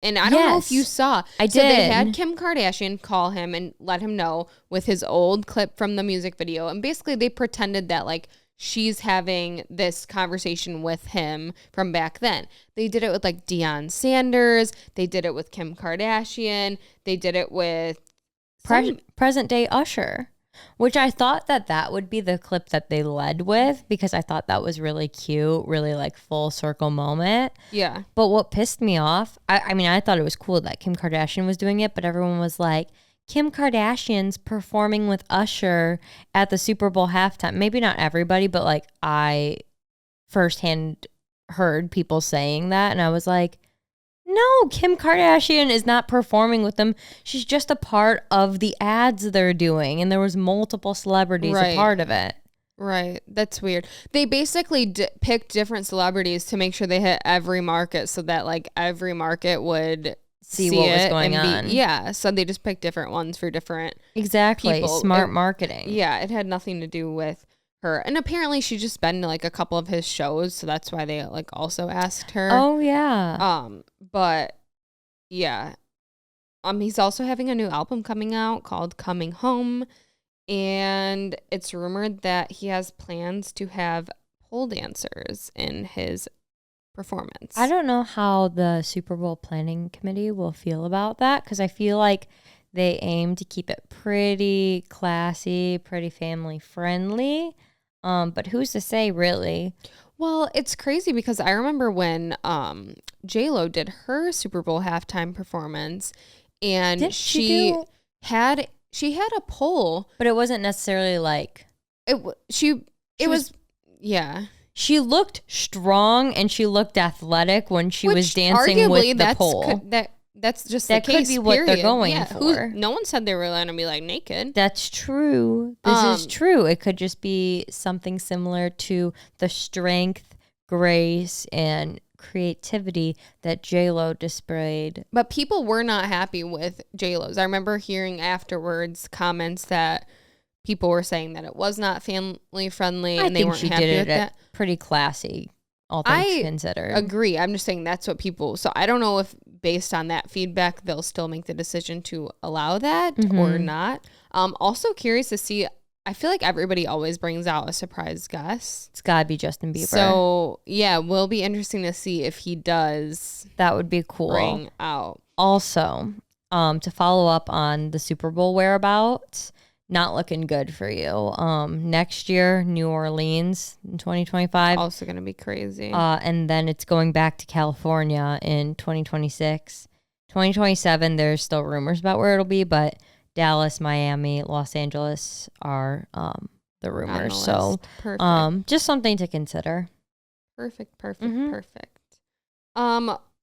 And I don't know if you saw. I did. So they had Kim Kardashian call him and let him know with his old clip from the music video. And basically they pretended that like she's having this conversation with him from back then. They did it with like Deion Sanders. They did it with Kim Kardashian. They did it with present day Usher, which I thought that would be the clip that they led with because I thought that was really cute, really like full circle moment. Yeah. But what pissed me off, I mean, I thought it was cool that Kim Kardashian was doing it, but everyone was like, Kim Kardashian's performing with Usher at the Super Bowl halftime. Maybe not everybody, but like I firsthand heard people saying that. And I was like, no, Kim Kardashian is not performing with them. She's just a part of the ads they're doing. And there was multiple celebrities a part of it. Right. That's weird. They basically picked different celebrities to make sure they hit every market so that like every market would see what was going on. Yeah. So they just picked different ones for different people. Smart marketing. Yeah. It had nothing to do with her. And apparently she's just been to like a couple of his shows. So that's why they like also asked her. Oh, yeah. But yeah. He's also having a new album coming out called Coming Home. And it's rumored that he has plans to have pole dancers in his performance. I don't know how the Super Bowl planning committee will feel about that, because I feel like they aim to keep it pretty classy, pretty family friendly. But who's to say, really? Well, it's crazy because I remember when J-Lo did her Super Bowl halftime performance, and Didn't she do? had a poll. But it wasn't necessarily like It was yeah. she looked strong and she looked athletic when she Which was dancing with the pole. That's just That the case, could be what they're period. going for. No one said they were going to be like naked. That's true. This is true. It could just be something similar to the strength, grace, and creativity that J-Lo displayed. But people were not happy with J-Lo's. I remember hearing afterwards comments that people were saying that it was not family friendly, and they weren't happy with that. Pretty classy, all things considered. Agree. I'm just saying that's what people. So I don't know if based on that feedback they'll still make the decision to allow that or not. Also curious to see. I feel like everybody always brings out a surprise guest. It's gotta be Justin Bieber. So yeah, will be interesting to see if he does. That would be cool. Bring out. Also, to follow up on the Super Bowl whereabouts. Not looking good for you. Next year, New Orleans in 2025. Also going to be crazy. And then it's going back to California in 2026. 2027, there's still rumors about where it'll be, but Dallas, Miami, Los Angeles are the rumors. So just something to consider. Perfect.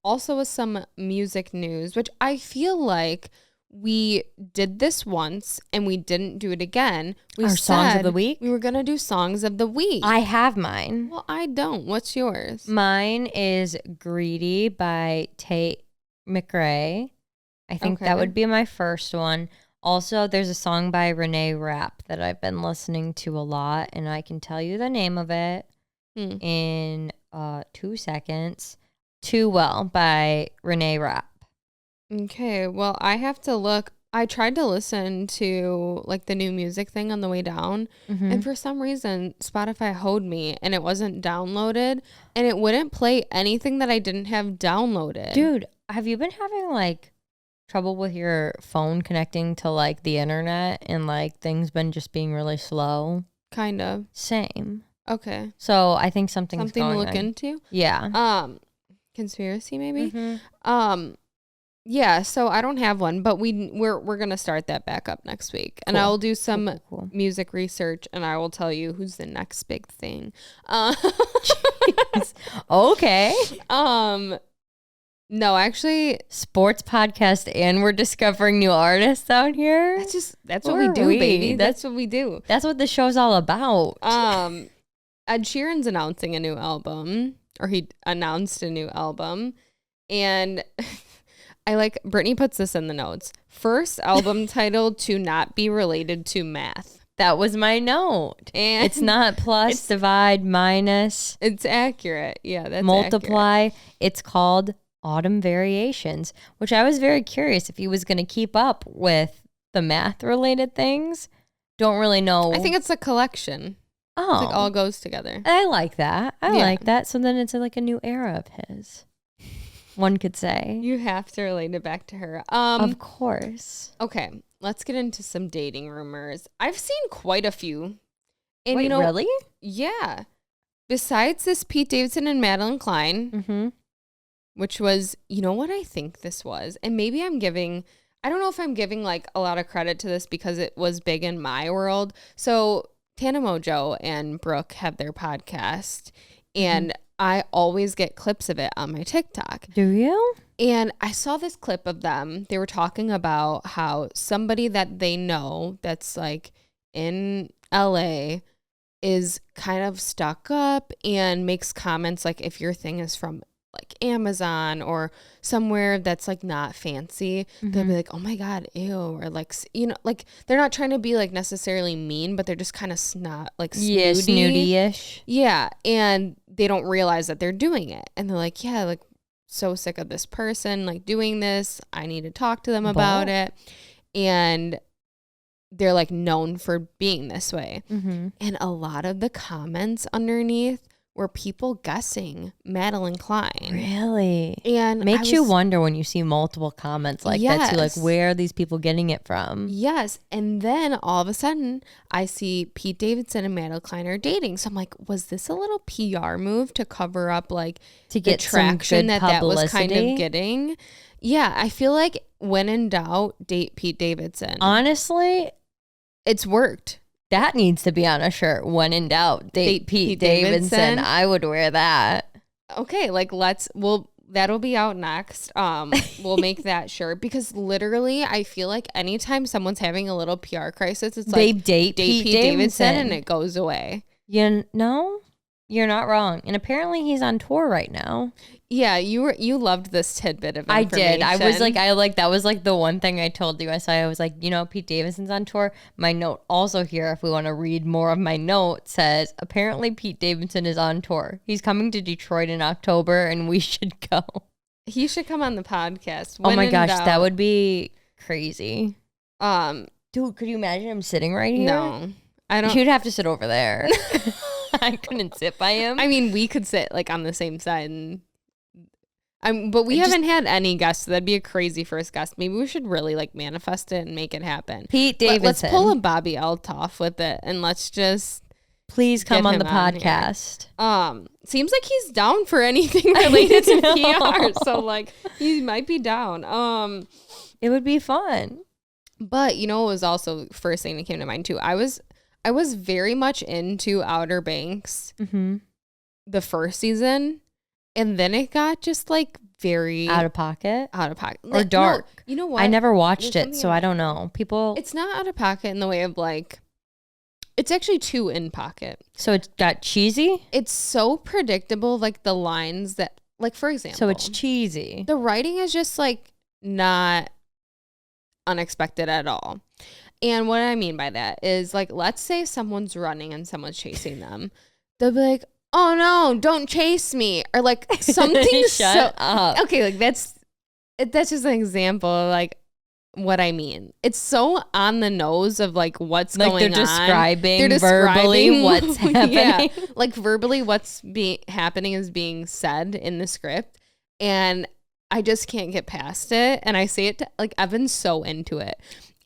Also with some music news, which I feel like we did this once and we didn't do it again. We Our songs of the week? We were going to do songs of the week. I have mine. Well, I don't. What's yours? Mine is Greedy by Tate McRae. I think that would be my first one. Also, there's a song by Renee Rapp that I've been listening to a lot, and I can tell you the name of it in 2 seconds. Too Well by Renee Rapp. Okay, well, I have to look. I tried to listen to like the new music thing on the way down, and for some reason Spotify hoed me and it wasn't downloaded, and it wouldn't play anything that I didn't have downloaded. Dude, have you been having like trouble with your phone connecting to like the internet and like things been just being really slow? Kind of. Same. Okay. So I think something to look into. Yeah. Conspiracy maybe. Yeah, so I don't have one, but we're gonna start that back up next week, and I will do some music research, and I will tell you who's the next big thing. Okay. No, actually, sports podcast, and we're discovering new artists out here. That's what we do, baby. That's what we do. That's what the show's all about. Ed Sheeran's announcing a new album, or he announced a new album, and. Brittany puts this in the notes. First album title to not be related to math. That was my note. And it's not plus, divide, minus. It's accurate. Yeah, that's multiply. Accurate. It's called Autumn Variations, which I was very curious if he was going to keep up with the math related things. Don't really know. I think it's a collection. Oh. It's like all goes together. I like that. I like that. So then it's like a new era of his. One could say. You have to relate it back to her. Of course. Okay, let's get into some dating rumors. I've seen quite a few. And wait, really? Yeah. Besides this Pete Davidson and Madeline Klein, which was, you know what I think this was? And maybe I don't know if I'm giving like a lot of credit to this because it was big in my world. So Tana Mojo and Brooke have their podcast, and I always get clips of it on my TikTok. Do you? And I saw this clip of them. They were talking about how somebody that they know that's like in LA is kind of stuck up and makes comments like if your thing is from like Amazon or somewhere that's like not fancy, they'll be like, oh my God, ew. Or like, you know, like they're not trying to be like necessarily mean, but they're just kind of snooty-ish. Yeah. And they don't realize that they're doing it. And they're like, yeah, like so sick of this person, like doing this. I need to talk to them about it. And they're like known for being this way. And a lot of the comments underneath were people guessing Madeline Klein. Really? And makes you wonder when you see multiple comments like that too, like where are these people getting it from? Yes. And then all of a sudden I see Pete Davidson and Madeline Klein are dating. So I'm like, was this a little PR move to cover up like to get the traction that was kind of getting? Yeah. I feel like when in doubt, date Pete Davidson. Honestly, it's worked. That needs to be on a shirt. When in doubt, date Pete Davidson. I would wear that. Okay, like that'll be out next. We'll make that shirt because literally I feel like anytime someone's having a little PR crisis, it's they like date Pete Davidson and it goes away. You know, you're not wrong. And apparently he's on tour right now. Yeah, you loved this tidbit of information. I did. I was like, that was like the one thing I told you. I was like, Pete Davidson's on tour. My note also here, if we want to read more of my note, says apparently Pete Davidson is on tour. He's coming to Detroit in October, and we should go. He should come on the podcast. Oh my gosh, that would be crazy. Dude, could you imagine him sitting right here? No, I don't. You'd have to sit over there. I couldn't sit by him. I mean, we could sit like on the same side and. But we haven't had any guests. So that'd be a crazy first guest. Maybe we should really like manifest it and make it happen. Pete Davidson. Let's pull a Bobby Altoff with it and let's just please come on the podcast. Seems like he's down for anything related to PR. So like he might be down. It would be fun. But it was also first thing that came to mind too. I was very much into Outer Banks the first season. And then it got just like very out of pocket or dark. No, you know what? I never watched it, so I don't know. It's not out of pocket in the way of like, it's actually too in pocket. So it got cheesy? It's so predictable, like the lines that, like for example. So it's cheesy. The writing is just like not unexpected at all. And what I mean by that is like, let's say someone's running and someone's chasing them. They'll be like, oh no, don't chase me. Or like something Shut up. Okay, like that's just an example of like what I mean. It's so on the nose of like what's like going on. They're describing verbally what's happening. Yeah, like verbally what's happening is being said in the script. And I just can't get past it. And I say it to, like Evan's so into it.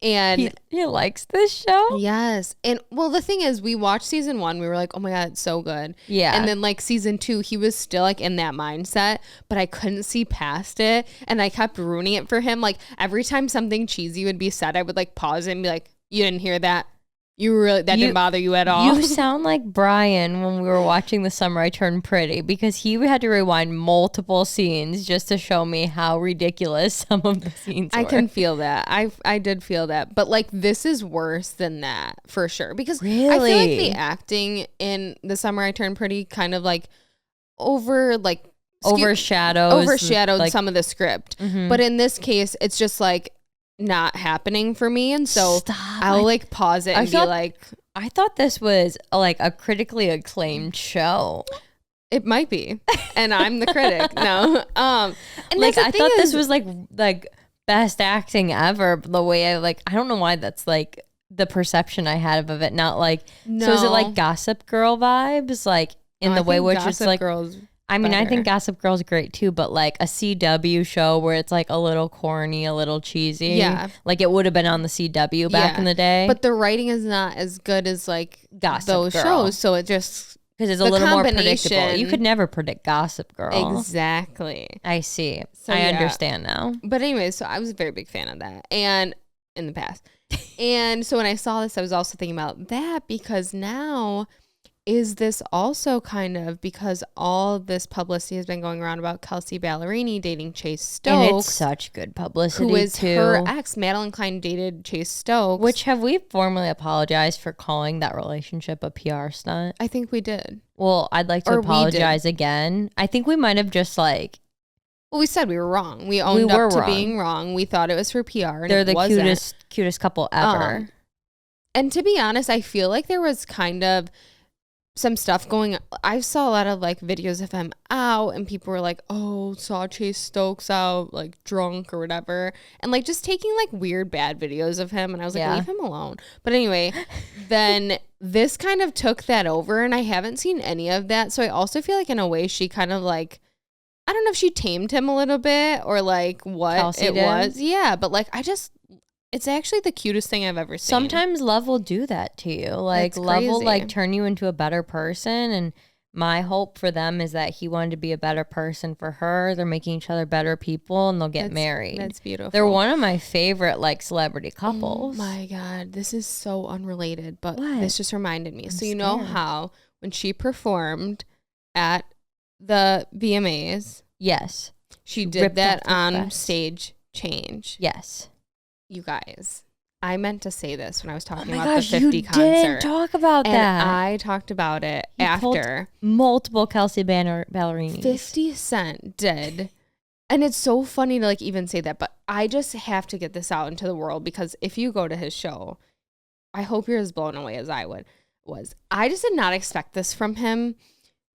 And he likes this show? Yes. And well, the thing is, we watched season 1. We were like, oh my God, it's so good. Yeah. And then like season 2, he was still like in that mindset, but I couldn't see past it. And I kept ruining it for him. Like every time something cheesy would be said, I would like pause it and be like, you didn't hear that? That didn't bother you at all? You sound like Brian when we were watching The Summer I Turned Pretty, because he had to rewind multiple scenes just to show me how ridiculous some of the scenes were. I can feel that. I did feel that. But like this is worse than that for sure. Because really? I feel like the acting in The Summer I Turned Pretty kind of like overshadowed like, some of the script. But in this case, it's just like not happening for me, and so I'll like pause it and be like, I thought this was like a critically acclaimed show. It might be, and I'm the critic. No, and like I thought this was like best acting ever. The way I don't know why that's like the perception I had of it. Not like So is it like Gossip Girl vibes? Like in the way which it's like Girls. I mean, better. I think Gossip Girl's great too, but like a CW show where it's like a little corny, a little cheesy. Yeah. Like it would have been on the CW back in the day. But the writing is not as good as like those Girl. shows. So it just. Because it's a little more predictable. You could never predict Gossip Girl. Exactly. I see. So, I understand now. But anyway, so I was a very big fan of that. And in the past. And so when I saw this, I was also thinking about that because now... Is this also kind of because all this publicity has been going around about Kelsey Ballerini dating Chase Stokes? And it's such good publicity, who is too. her ex. Madeline Klein dated Chase Stokes. Which, have we formally apologized for calling that relationship a PR stunt? I think we did. Well, I'd like to apologize again. I think we might have just like... Well, we said we were wrong. We owned up to being wrong. We thought it was for PR, and they're the cutest couple ever. And to be honest, I feel like there was kind of... some stuff going. I saw a lot of like videos of him out, and people were like, "Oh, saw Chase Stokes out like drunk or whatever," and like just taking like weird bad videos of him. And I was like, Yeah. leave him alone. But anyway, then this kind of took that over, and I haven't seen any of that. So I also feel like in a way she kind of like, I don't know if she tamed him a little bit or like what Kelsey it did? was. Yeah, but like it's actually the cutest thing I've ever seen. Sometimes love will do that to you. Like That's love will crazy. like turn you into a better person. And my hope for them is that he wanted to be a better person for her. They're making each other better people, and they'll get married. That's beautiful. They're one of my favorite like celebrity Oh couples. my God, this is so unrelated, but What? this just reminded me. I'm So you know scared. how when she performed at the VMAs, Yes. she did ripped that off the on vest. stage change. Yes. You guys, I meant to say this when I was talking Oh my about gosh, the 50 you concert. didn't talk about and that. I talked about it You pulled after. multiple Kelsey ballerinis. 50 Cent did. And it's so funny to like even say that, but I just have to get this out into the world because if you go to his show, I hope you're as blown away as I was. I just did not expect this from him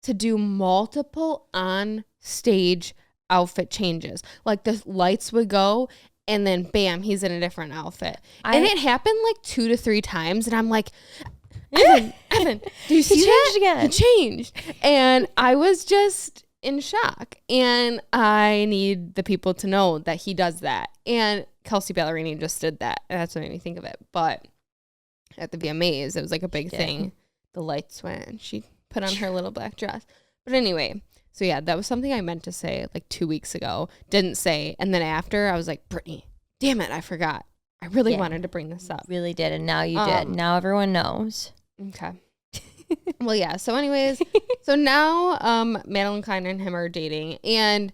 to do multiple on stage outfit changes. Like the lights would go and then bam, he's in a different outfit. And it happened like 2 to 3 times and I'm like, Evan, do you see that? changed again. He changed. And I was just in shock. And I need the people to know that he does that. And Kelsey Ballerini just did that. And that's what made me think of it. But at the VMAs, it was like a big thing. The lights went and she put on her little black dress. But anyway, so yeah, that was something I meant to say like 2 weeks ago. Didn't say. And then after, I was like, Brittany, damn it, I forgot. I really wanted to bring this up. Really did, and now you did. Now everyone knows. Okay. Well, yeah. So anyways, so now Madeline Klein and him are dating. And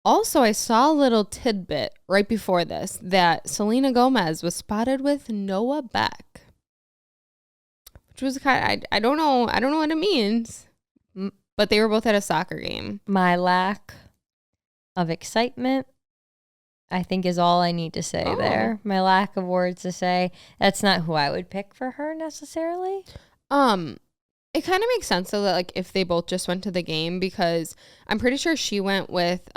also I saw a little tidbit right before this that Selena Gomez was spotted with Noah Beck. Which was kind of, I don't know what it means. But they were both at a soccer game. My lack of excitement, I think, is all I need to say there. My lack of words to say. That's not who I would pick for her necessarily. It kind of makes sense though that like if they both just went to the game because I'm pretty sure she went with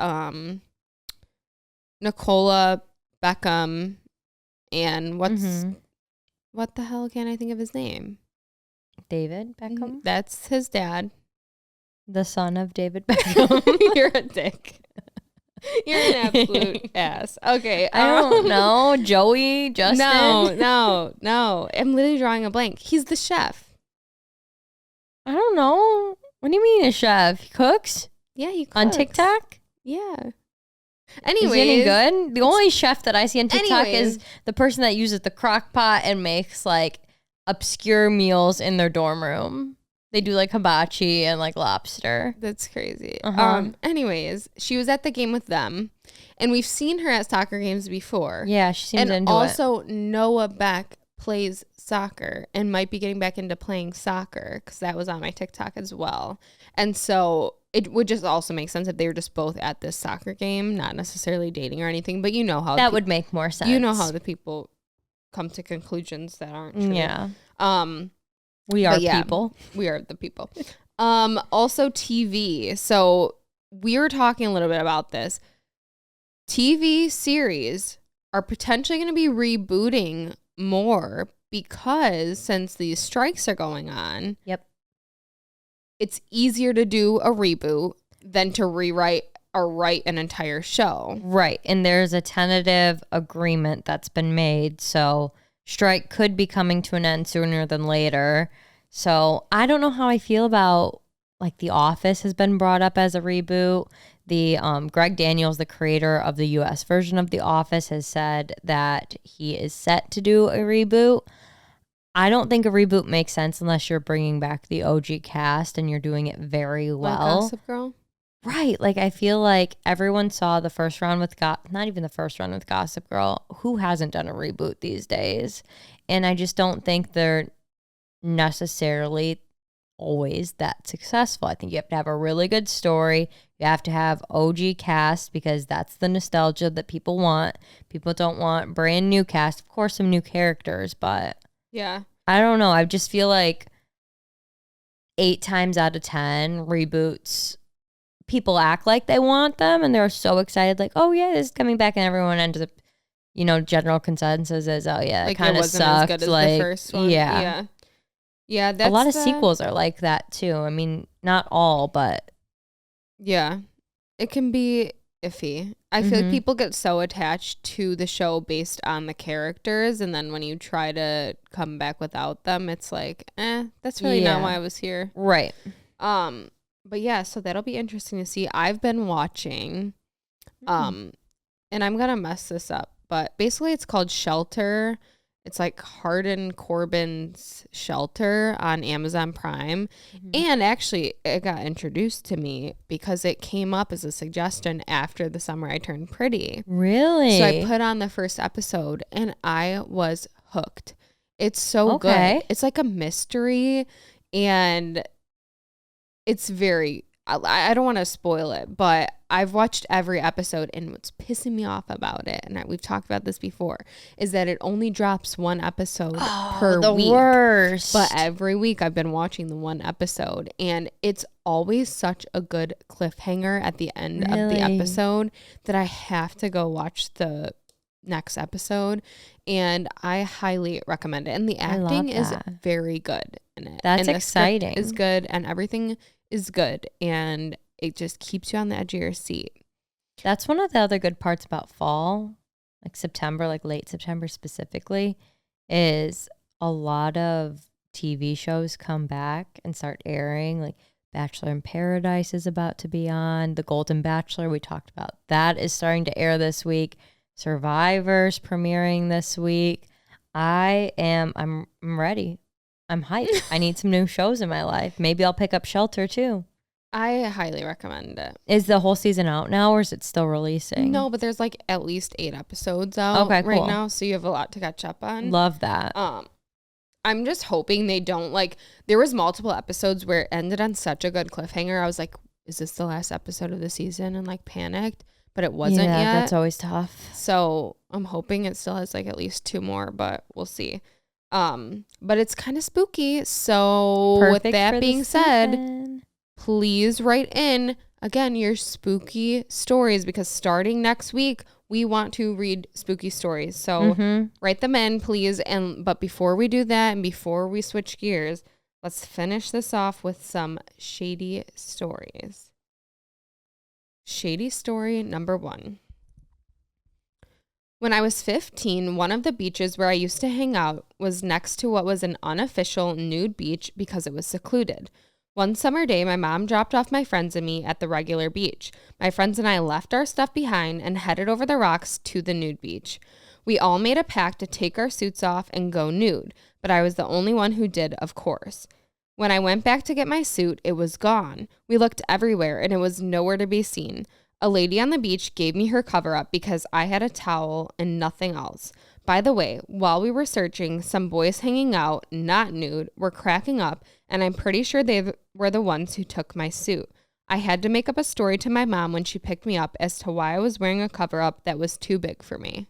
Nicola Beckham and what the hell can I think of his name? David Beckham. That's his dad. The son of David Beckham. You're a dick. You're an absolute ass. Okay. I don't know. Joey, Justin. No. I'm literally drawing a blank. He's the chef. I don't know. What do you mean a chef? He cooks? Yeah, he cooks. On TikTok? Yeah. Anyways. Is he any good? The only chef that I see on TikTok is the person that uses the crock pot and makes like obscure meals in their dorm room. They do like hibachi and like lobster. That's crazy. Uh-huh. Anyways, she was at the game with them, and we've seen her at soccer games before. Yeah, she seems into it. And also, Noah Beck plays soccer and might be getting back into playing soccer because that was on my TikTok as well. And so it would just also make sense if they were just both at this soccer game, not necessarily dating or anything. But you know how that would make more sense. You know how the people come to conclusions that aren't true. Yeah. We are people. We are the people. Also TV. So we were talking a little bit about this. TV series are potentially going to be rebooting more because since these strikes are going on, it's easier to do a reboot than to rewrite or write an entire show. Right. And there's a tentative agreement that's been made. So strike could be coming to an end sooner than later. So I don't know how I feel about like The Office has been brought up as a reboot. The Greg Daniels, the creator of the US version of The Office, has said that he is set to do a reboot. I don't think a reboot makes sense unless you're bringing back the OG cast and you're doing it very well. Like Gossip Girl? Right. Like I feel like everyone saw the first round with not even the first round with Gossip Girl. Who hasn't done a reboot these days? And I just don't think they're necessarily always that successful. I think you have to have a really good story. You have to have OG cast because that's the nostalgia that people want. People don't want brand new cast. Of course, some new characters, but yeah, I don't know. I just feel like 8 times out of 10 reboots, people act like they want them and they're so excited, like, oh yeah, this is coming back, and everyone ends up, general consensus is, oh yeah, it Like, it kind of wasn't sucked. as good as like, the first one. Yeah. Yeah, A lot of sequels are like that too. I mean, not all, but yeah, it can be iffy. I feel like people get so attached to the show based on the characters, and then when you try to come back without them, it's like, that's really not why I was here. Right. But yeah, so that'll be interesting to see. I've been watching, and I'm gonna mess this up, but basically it's called Shelter. It's like Hardin Corbin's Shelter on Amazon Prime. And actually, it got introduced to me because it came up as a suggestion after The Summer I Turned Pretty. Really? So I put on the first episode and I was hooked. It's so good. It's like a mystery, and it's very, I don't want to spoil it, but I've watched every episode, and what's pissing me off about it, and we've talked about this before, is that it only drops one episode per the week. Worst. But every week I've been watching the one episode, and it's always such a good cliffhanger at the end of the episode that I have to go watch the next episode, and I highly recommend it. And the acting is very good in it. That's and exciting. The script is good, and everything is good, and it just keeps you on the edge of your seat. That's one of the other good parts about fall, like September, like late September specifically, is a lot of TV shows come back and start airing. Like Bachelor in Paradise is about to be on. The Golden Bachelor, we talked about, that is starting to air this week. Survivor's premiering this week. I'm ready. I'm hyped. I need some new shows in my life. Maybe I'll pick up Shelter too. I highly recommend it. Is the whole season out now, or is it still releasing? No, but there's like at least 8 episodes out right now, so you have a lot to catch up on. Love that. I'm just hoping they don't, like, there was multiple episodes where it ended on such a good cliffhanger. I was like, is this the last episode of the season? And like panicked, but it wasn't yet. Yeah, that's always tough. So I'm hoping it still has like at least 2 more, but we'll see. But it's kind of spooky. So Perfect with that being said, please write in again your spooky stories, because starting next week we want to read spooky stories. So write them in, please. But before we do that, and before we switch gears, let's finish this off with some shady stories. Shady story number 1. When I was 15, one of the beaches where I used to hang out was next to what was an unofficial nude beach because it was secluded. One summer day, my mom dropped off my friends and me at the regular beach. My friends and I left our stuff behind and headed over the rocks to the nude beach. We all made a pact to take our suits off and go nude, but I was the only one who did, of course. When I went back to get my suit, it was gone. We looked everywhere and it was nowhere to be seen. A lady on the beach gave me her cover-up because I had a towel and nothing else. By the way, while we were searching, some boys hanging out, not nude, were cracking up, and I'm pretty sure they were the ones who took my suit. I had to make up a story to my mom when she picked me up as to why I was wearing a cover-up that was too big for me.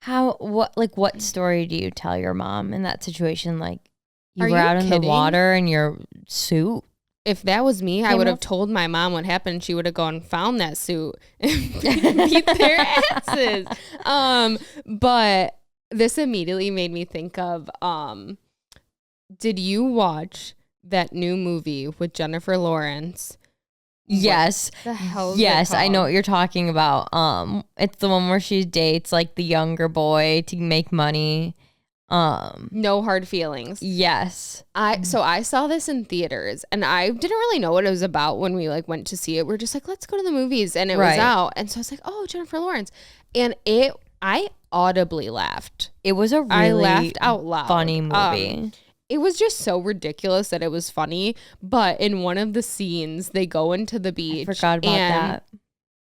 What story do you tell your mom in that situation? Like, you Are were you out in the kidding? water in your suit? If that was me, I would have told my mom what happened. She would have gone and found that suit and beat their asses. But this immediately made me think of, did you watch that new movie with Jennifer Lawrence? Yes. What the hell is it yes, I know called? what you're talking about. It's the one where she dates like the younger boy to make money. No Hard Feelings. Yes. So I saw this in theaters, and I didn't really know what it was about when we like went to see it. We're just like, let's go to the movies, and it was out, and so I was like, oh, Jennifer Lawrence, and I audibly laughed. It was a I really laughed out loud. funny movie. It was just so ridiculous that it was funny. But in one of the scenes, they go into the beach. I forgot about that.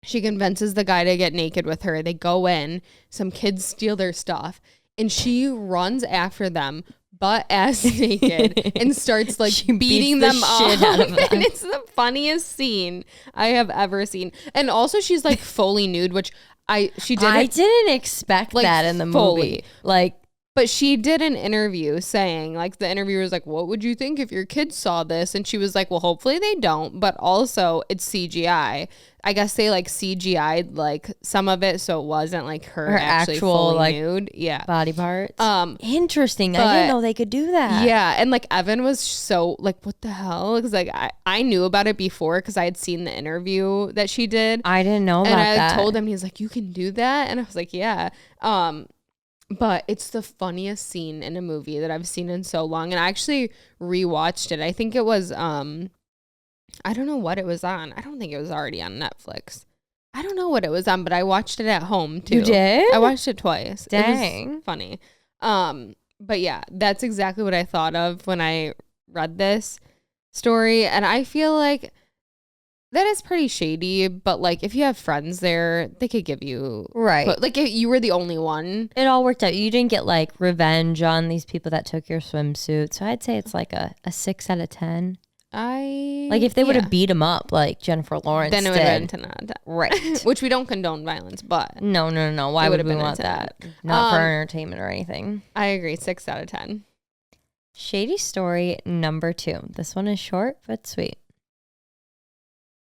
She convinces the guy to get naked with her. They go in. Some kids steal their stuff. And she runs after them, butt-ass naked, and starts like beating them up. Shit out of them. And it's the funniest scene I have ever seen. And also she's like fully nude, which I didn't didn't expect like, that in the fully. movie. Like, But she did an interview saying, like, the interviewer was like, what would you think if your kids saw this? And she was like, well, hopefully they don't. But also, it's CGI. I guess they, like, CGI'd, like, some of it so it wasn't, like, her actually actual, fully like, nude. Yeah. body parts. Interesting. I but- didn't know they could do that. Yeah. And, like, Evan was so, like, what the hell? Because, like, I knew about it before because I had seen the interview that she did. I didn't know about that. And I told him, he's like, you can do that? And I was like, yeah. But it's the funniest scene in a movie that I've seen in so long. And I actually rewatched it. I think it was, I don't know what it was on. I don't think it was already on Netflix. I don't know what it was on, but I watched it at home too. You did? I watched it twice. Dang. It was funny. But yeah, that's exactly what I thought of when I read this story. And I feel like that is pretty shady, but like if you have friends there, they could give you Right. like if you were the only one. It all worked out. You didn't get like revenge on these people that took your swimsuit. So I'd say it's like a 6 out of 10. Like if they would have beat him up like Jennifer Lawrence then it would have did. been 10 out of 10. Right. Which we don't condone violence, but No. Why It would would've we been a want 10. that? Not for entertainment or anything. I agree. 6 out of 10. Shady story number 2. This one is short but sweet.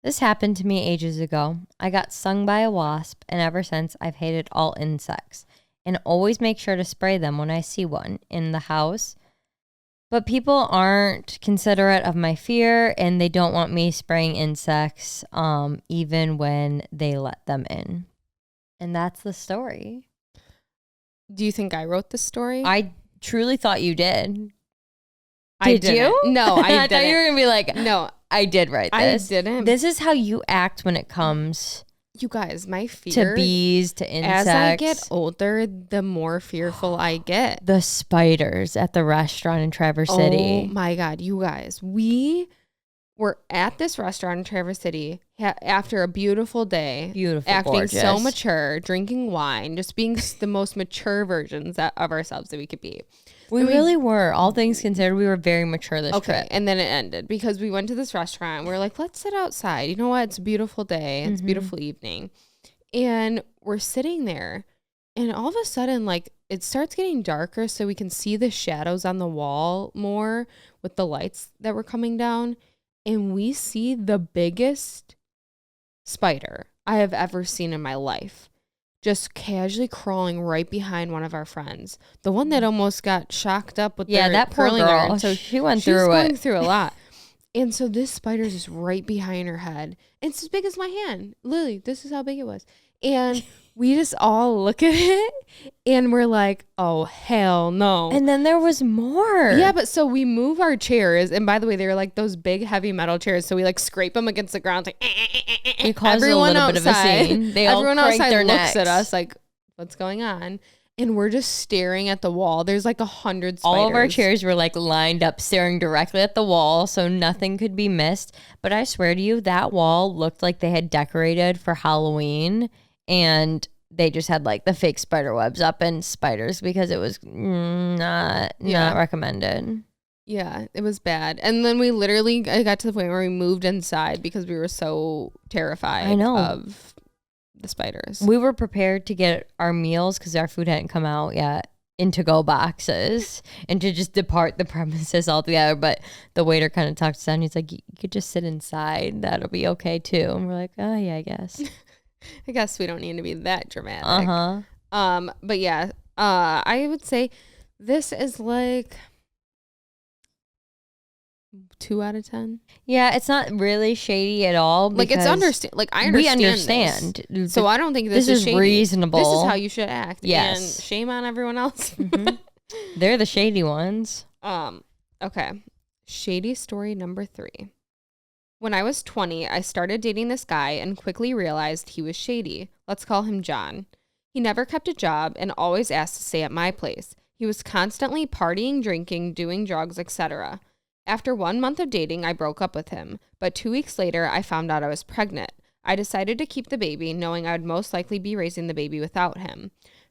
This happened to me ages ago. I got stung by a wasp, and ever since I've hated all insects and always make sure to spray them when I see one in the house. But people aren't considerate of my fear, and they don't want me spraying insects even when they let them in. And that's the story. Do you think I wrote this story? I truly thought you did. Did Did you? you? No, I I didn't. thought you were going to be like, No, I did write this. I didn't. This is how you act when it comes You guys, my fear to bees, to insects. as I get older, the more fearful I get. The spiders at the restaurant in Traverse City. Oh my God, you guys. We were at this restaurant in Traverse City after a beautiful day. Beautiful, acting so gorgeous. mature, drinking wine, just being the most mature versions of ourselves that we could be. We really were. All things considered, we were very mature this trip. And then it ended because we went to this restaurant. And we were like, let's sit outside. You know what? It's a beautiful day. It's a beautiful evening. And we're sitting there. And all of a sudden, like, it starts getting darker so we can see the shadows on the wall more with the lights that were coming down. And we see the biggest spider I have ever seen in my life. Just casually crawling right behind one of our friends. The one that almost got shocked up with their that poor curling girl. iron. So she went she was through going it. through a lot. And so this spider's just right behind her head. And it's as big as my hand. Literally, this is how big it was. And we just all look at it and we're like, oh, hell no. And then there was more. Yeah, but so we move our chairs. And by the way, they were like those big, heavy metal chairs. So we like scrape them against the ground. Like, It caused a little bit of a scene. They all everyone cranked outside their looks at necks. us like, what's going on? And we're just staring at the wall. There's like 100 spiders. All of our chairs were like lined up, staring directly at the wall, so nothing could be missed. But I swear to you, that wall looked like they had decorated for Halloween, and they just had like the fake spider webs up and spiders because it was not recommended. Yeah, it was bad. And then we literally got to the point where we moved inside because we were so terrified of the spiders. We were prepared to get our meals because our food hadn't come out yet in to-go boxes and to just depart the premises altogether. But the waiter kind of talked us down. He's like, you could just sit inside. That'll be okay too. And we're like, oh yeah, I guess. I guess we don't need to be that dramatic. But yeah, I would say this is like 2 out of 10. Yeah, it's not really shady at all. Like it's like I understand. We understand. This. So I don't think this is shady. Reasonable. This is how you should act. Yes. And shame on everyone else. They're the shady ones. Okay. Shady story number 3. When I was 20, I started dating this guy and quickly realized he was shady. Let's call him John. He never kept a job and always asked to stay at my place. He was constantly partying, drinking, doing drugs, etc. After 1 month of dating, I broke up with him, but 2 weeks later, I found out I was pregnant. I decided to keep the baby, knowing I would most likely be raising the baby without him.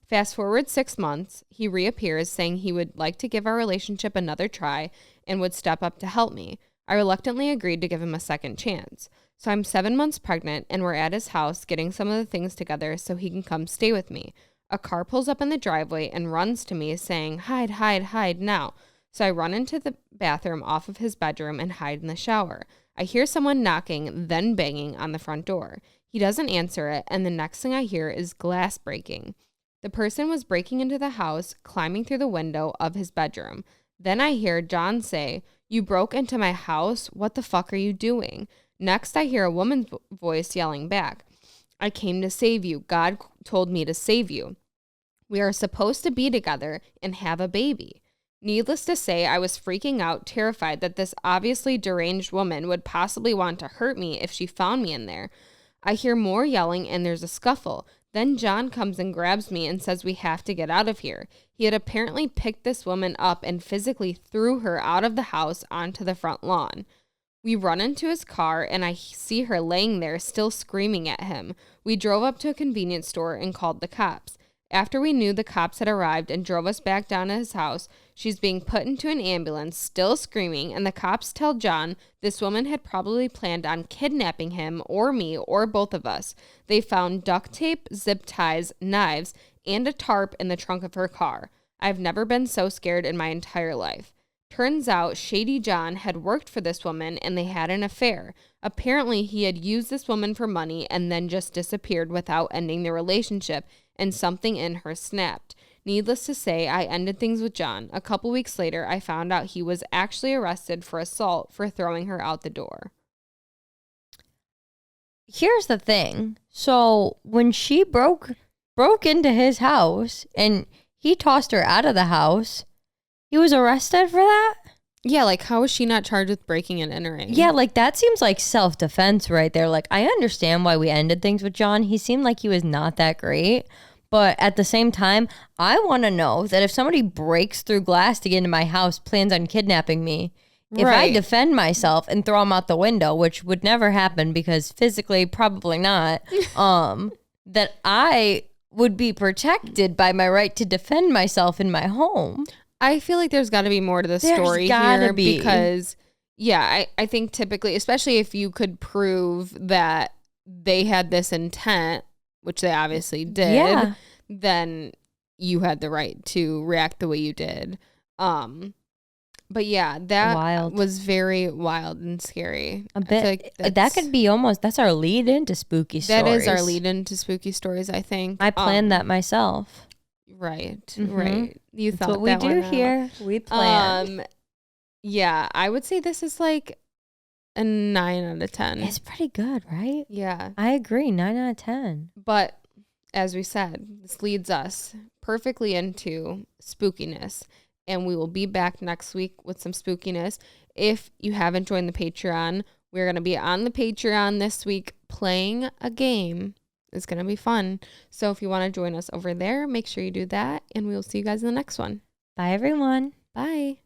Fast forward 6 months, he reappears saying he would like to give our relationship another try and would step up to help me. I reluctantly agreed to give him a second chance. So I'm 7 months pregnant and we're at his house getting some of the things together so he can come stay with me. A car pulls up in the driveway and runs to me saying, hide, hide, hide now. So I run into the bathroom off of his bedroom and hide in the shower. I hear someone knocking, then banging on the front door. He doesn't answer it, and the next thing I hear is glass breaking. The person was breaking into the house, climbing through the window of his bedroom. Then I hear John say, you broke into my house? What the fuck are you doing? Next, I hear a woman's voice yelling back, I came to save you. God told me to save you. We are supposed to be together and have a baby. Needless to say, I was freaking out, terrified that this obviously deranged woman would possibly want to hurt me if she found me in there. I hear more yelling and there's a scuffle. Then John comes and grabs me and says we have to get out of here. He had apparently picked this woman up and physically threw her out of the house onto the front lawn. We run into his car and I see her laying there still screaming at him. We drove up to a convenience store and called the cops. After we knew the cops had arrived and drove us back down to his house, she's being put into an ambulance, still screaming, and the cops tell John this woman had probably planned on kidnapping him or me or both of us. They found duct tape, zip ties, knives, and a tarp in the trunk of her car. I've never been so scared in my entire life. Turns out Shady John had worked for this woman and they had an affair. Apparently, he had used this woman for money and then just disappeared without ending the relationship, and something in her snapped. Needless to say, I ended things with John. A couple weeks later, I found out he was actually arrested for assault for throwing her out the door. Here's the thing. So when she broke into his house and he tossed her out of the house, he was arrested for that? Yeah, like how is she not charged with breaking and entering? Yeah, like that seems like self-defense right there. Like I understand why we ended things with John. He seemed like he was not that great. But at the same time, I want to know that if somebody breaks through glass to get into my house, plans on kidnapping me, if I defend myself and throw them out the window, which would never happen because physically probably not, that I would be protected by my right to defend myself in my home. I feel like there's got to be more to the story here because, yeah, I think typically, especially if you could prove that they had this intent, which they obviously did, then you had the right to react the way you did. But yeah, that was very wild and scary. A bit. Like that could be that's our lead into spooky stories. That is our lead into spooky stories, I think. I planned that myself. Right, right. You That's thought what we that do here. We plan. Yeah, I would say this is like a 9 out of 10. It's pretty good, right? Yeah. I agree. 9 out of 10. But as we said, this leads us perfectly into spookiness. And we will be back next week with some spookiness. If you haven't joined the Patreon, we're going to be on the Patreon this week playing a game. It's going to be fun. So if you want to join us over there, make sure you do that. And we will see you guys in the next one. Bye, everyone. Bye.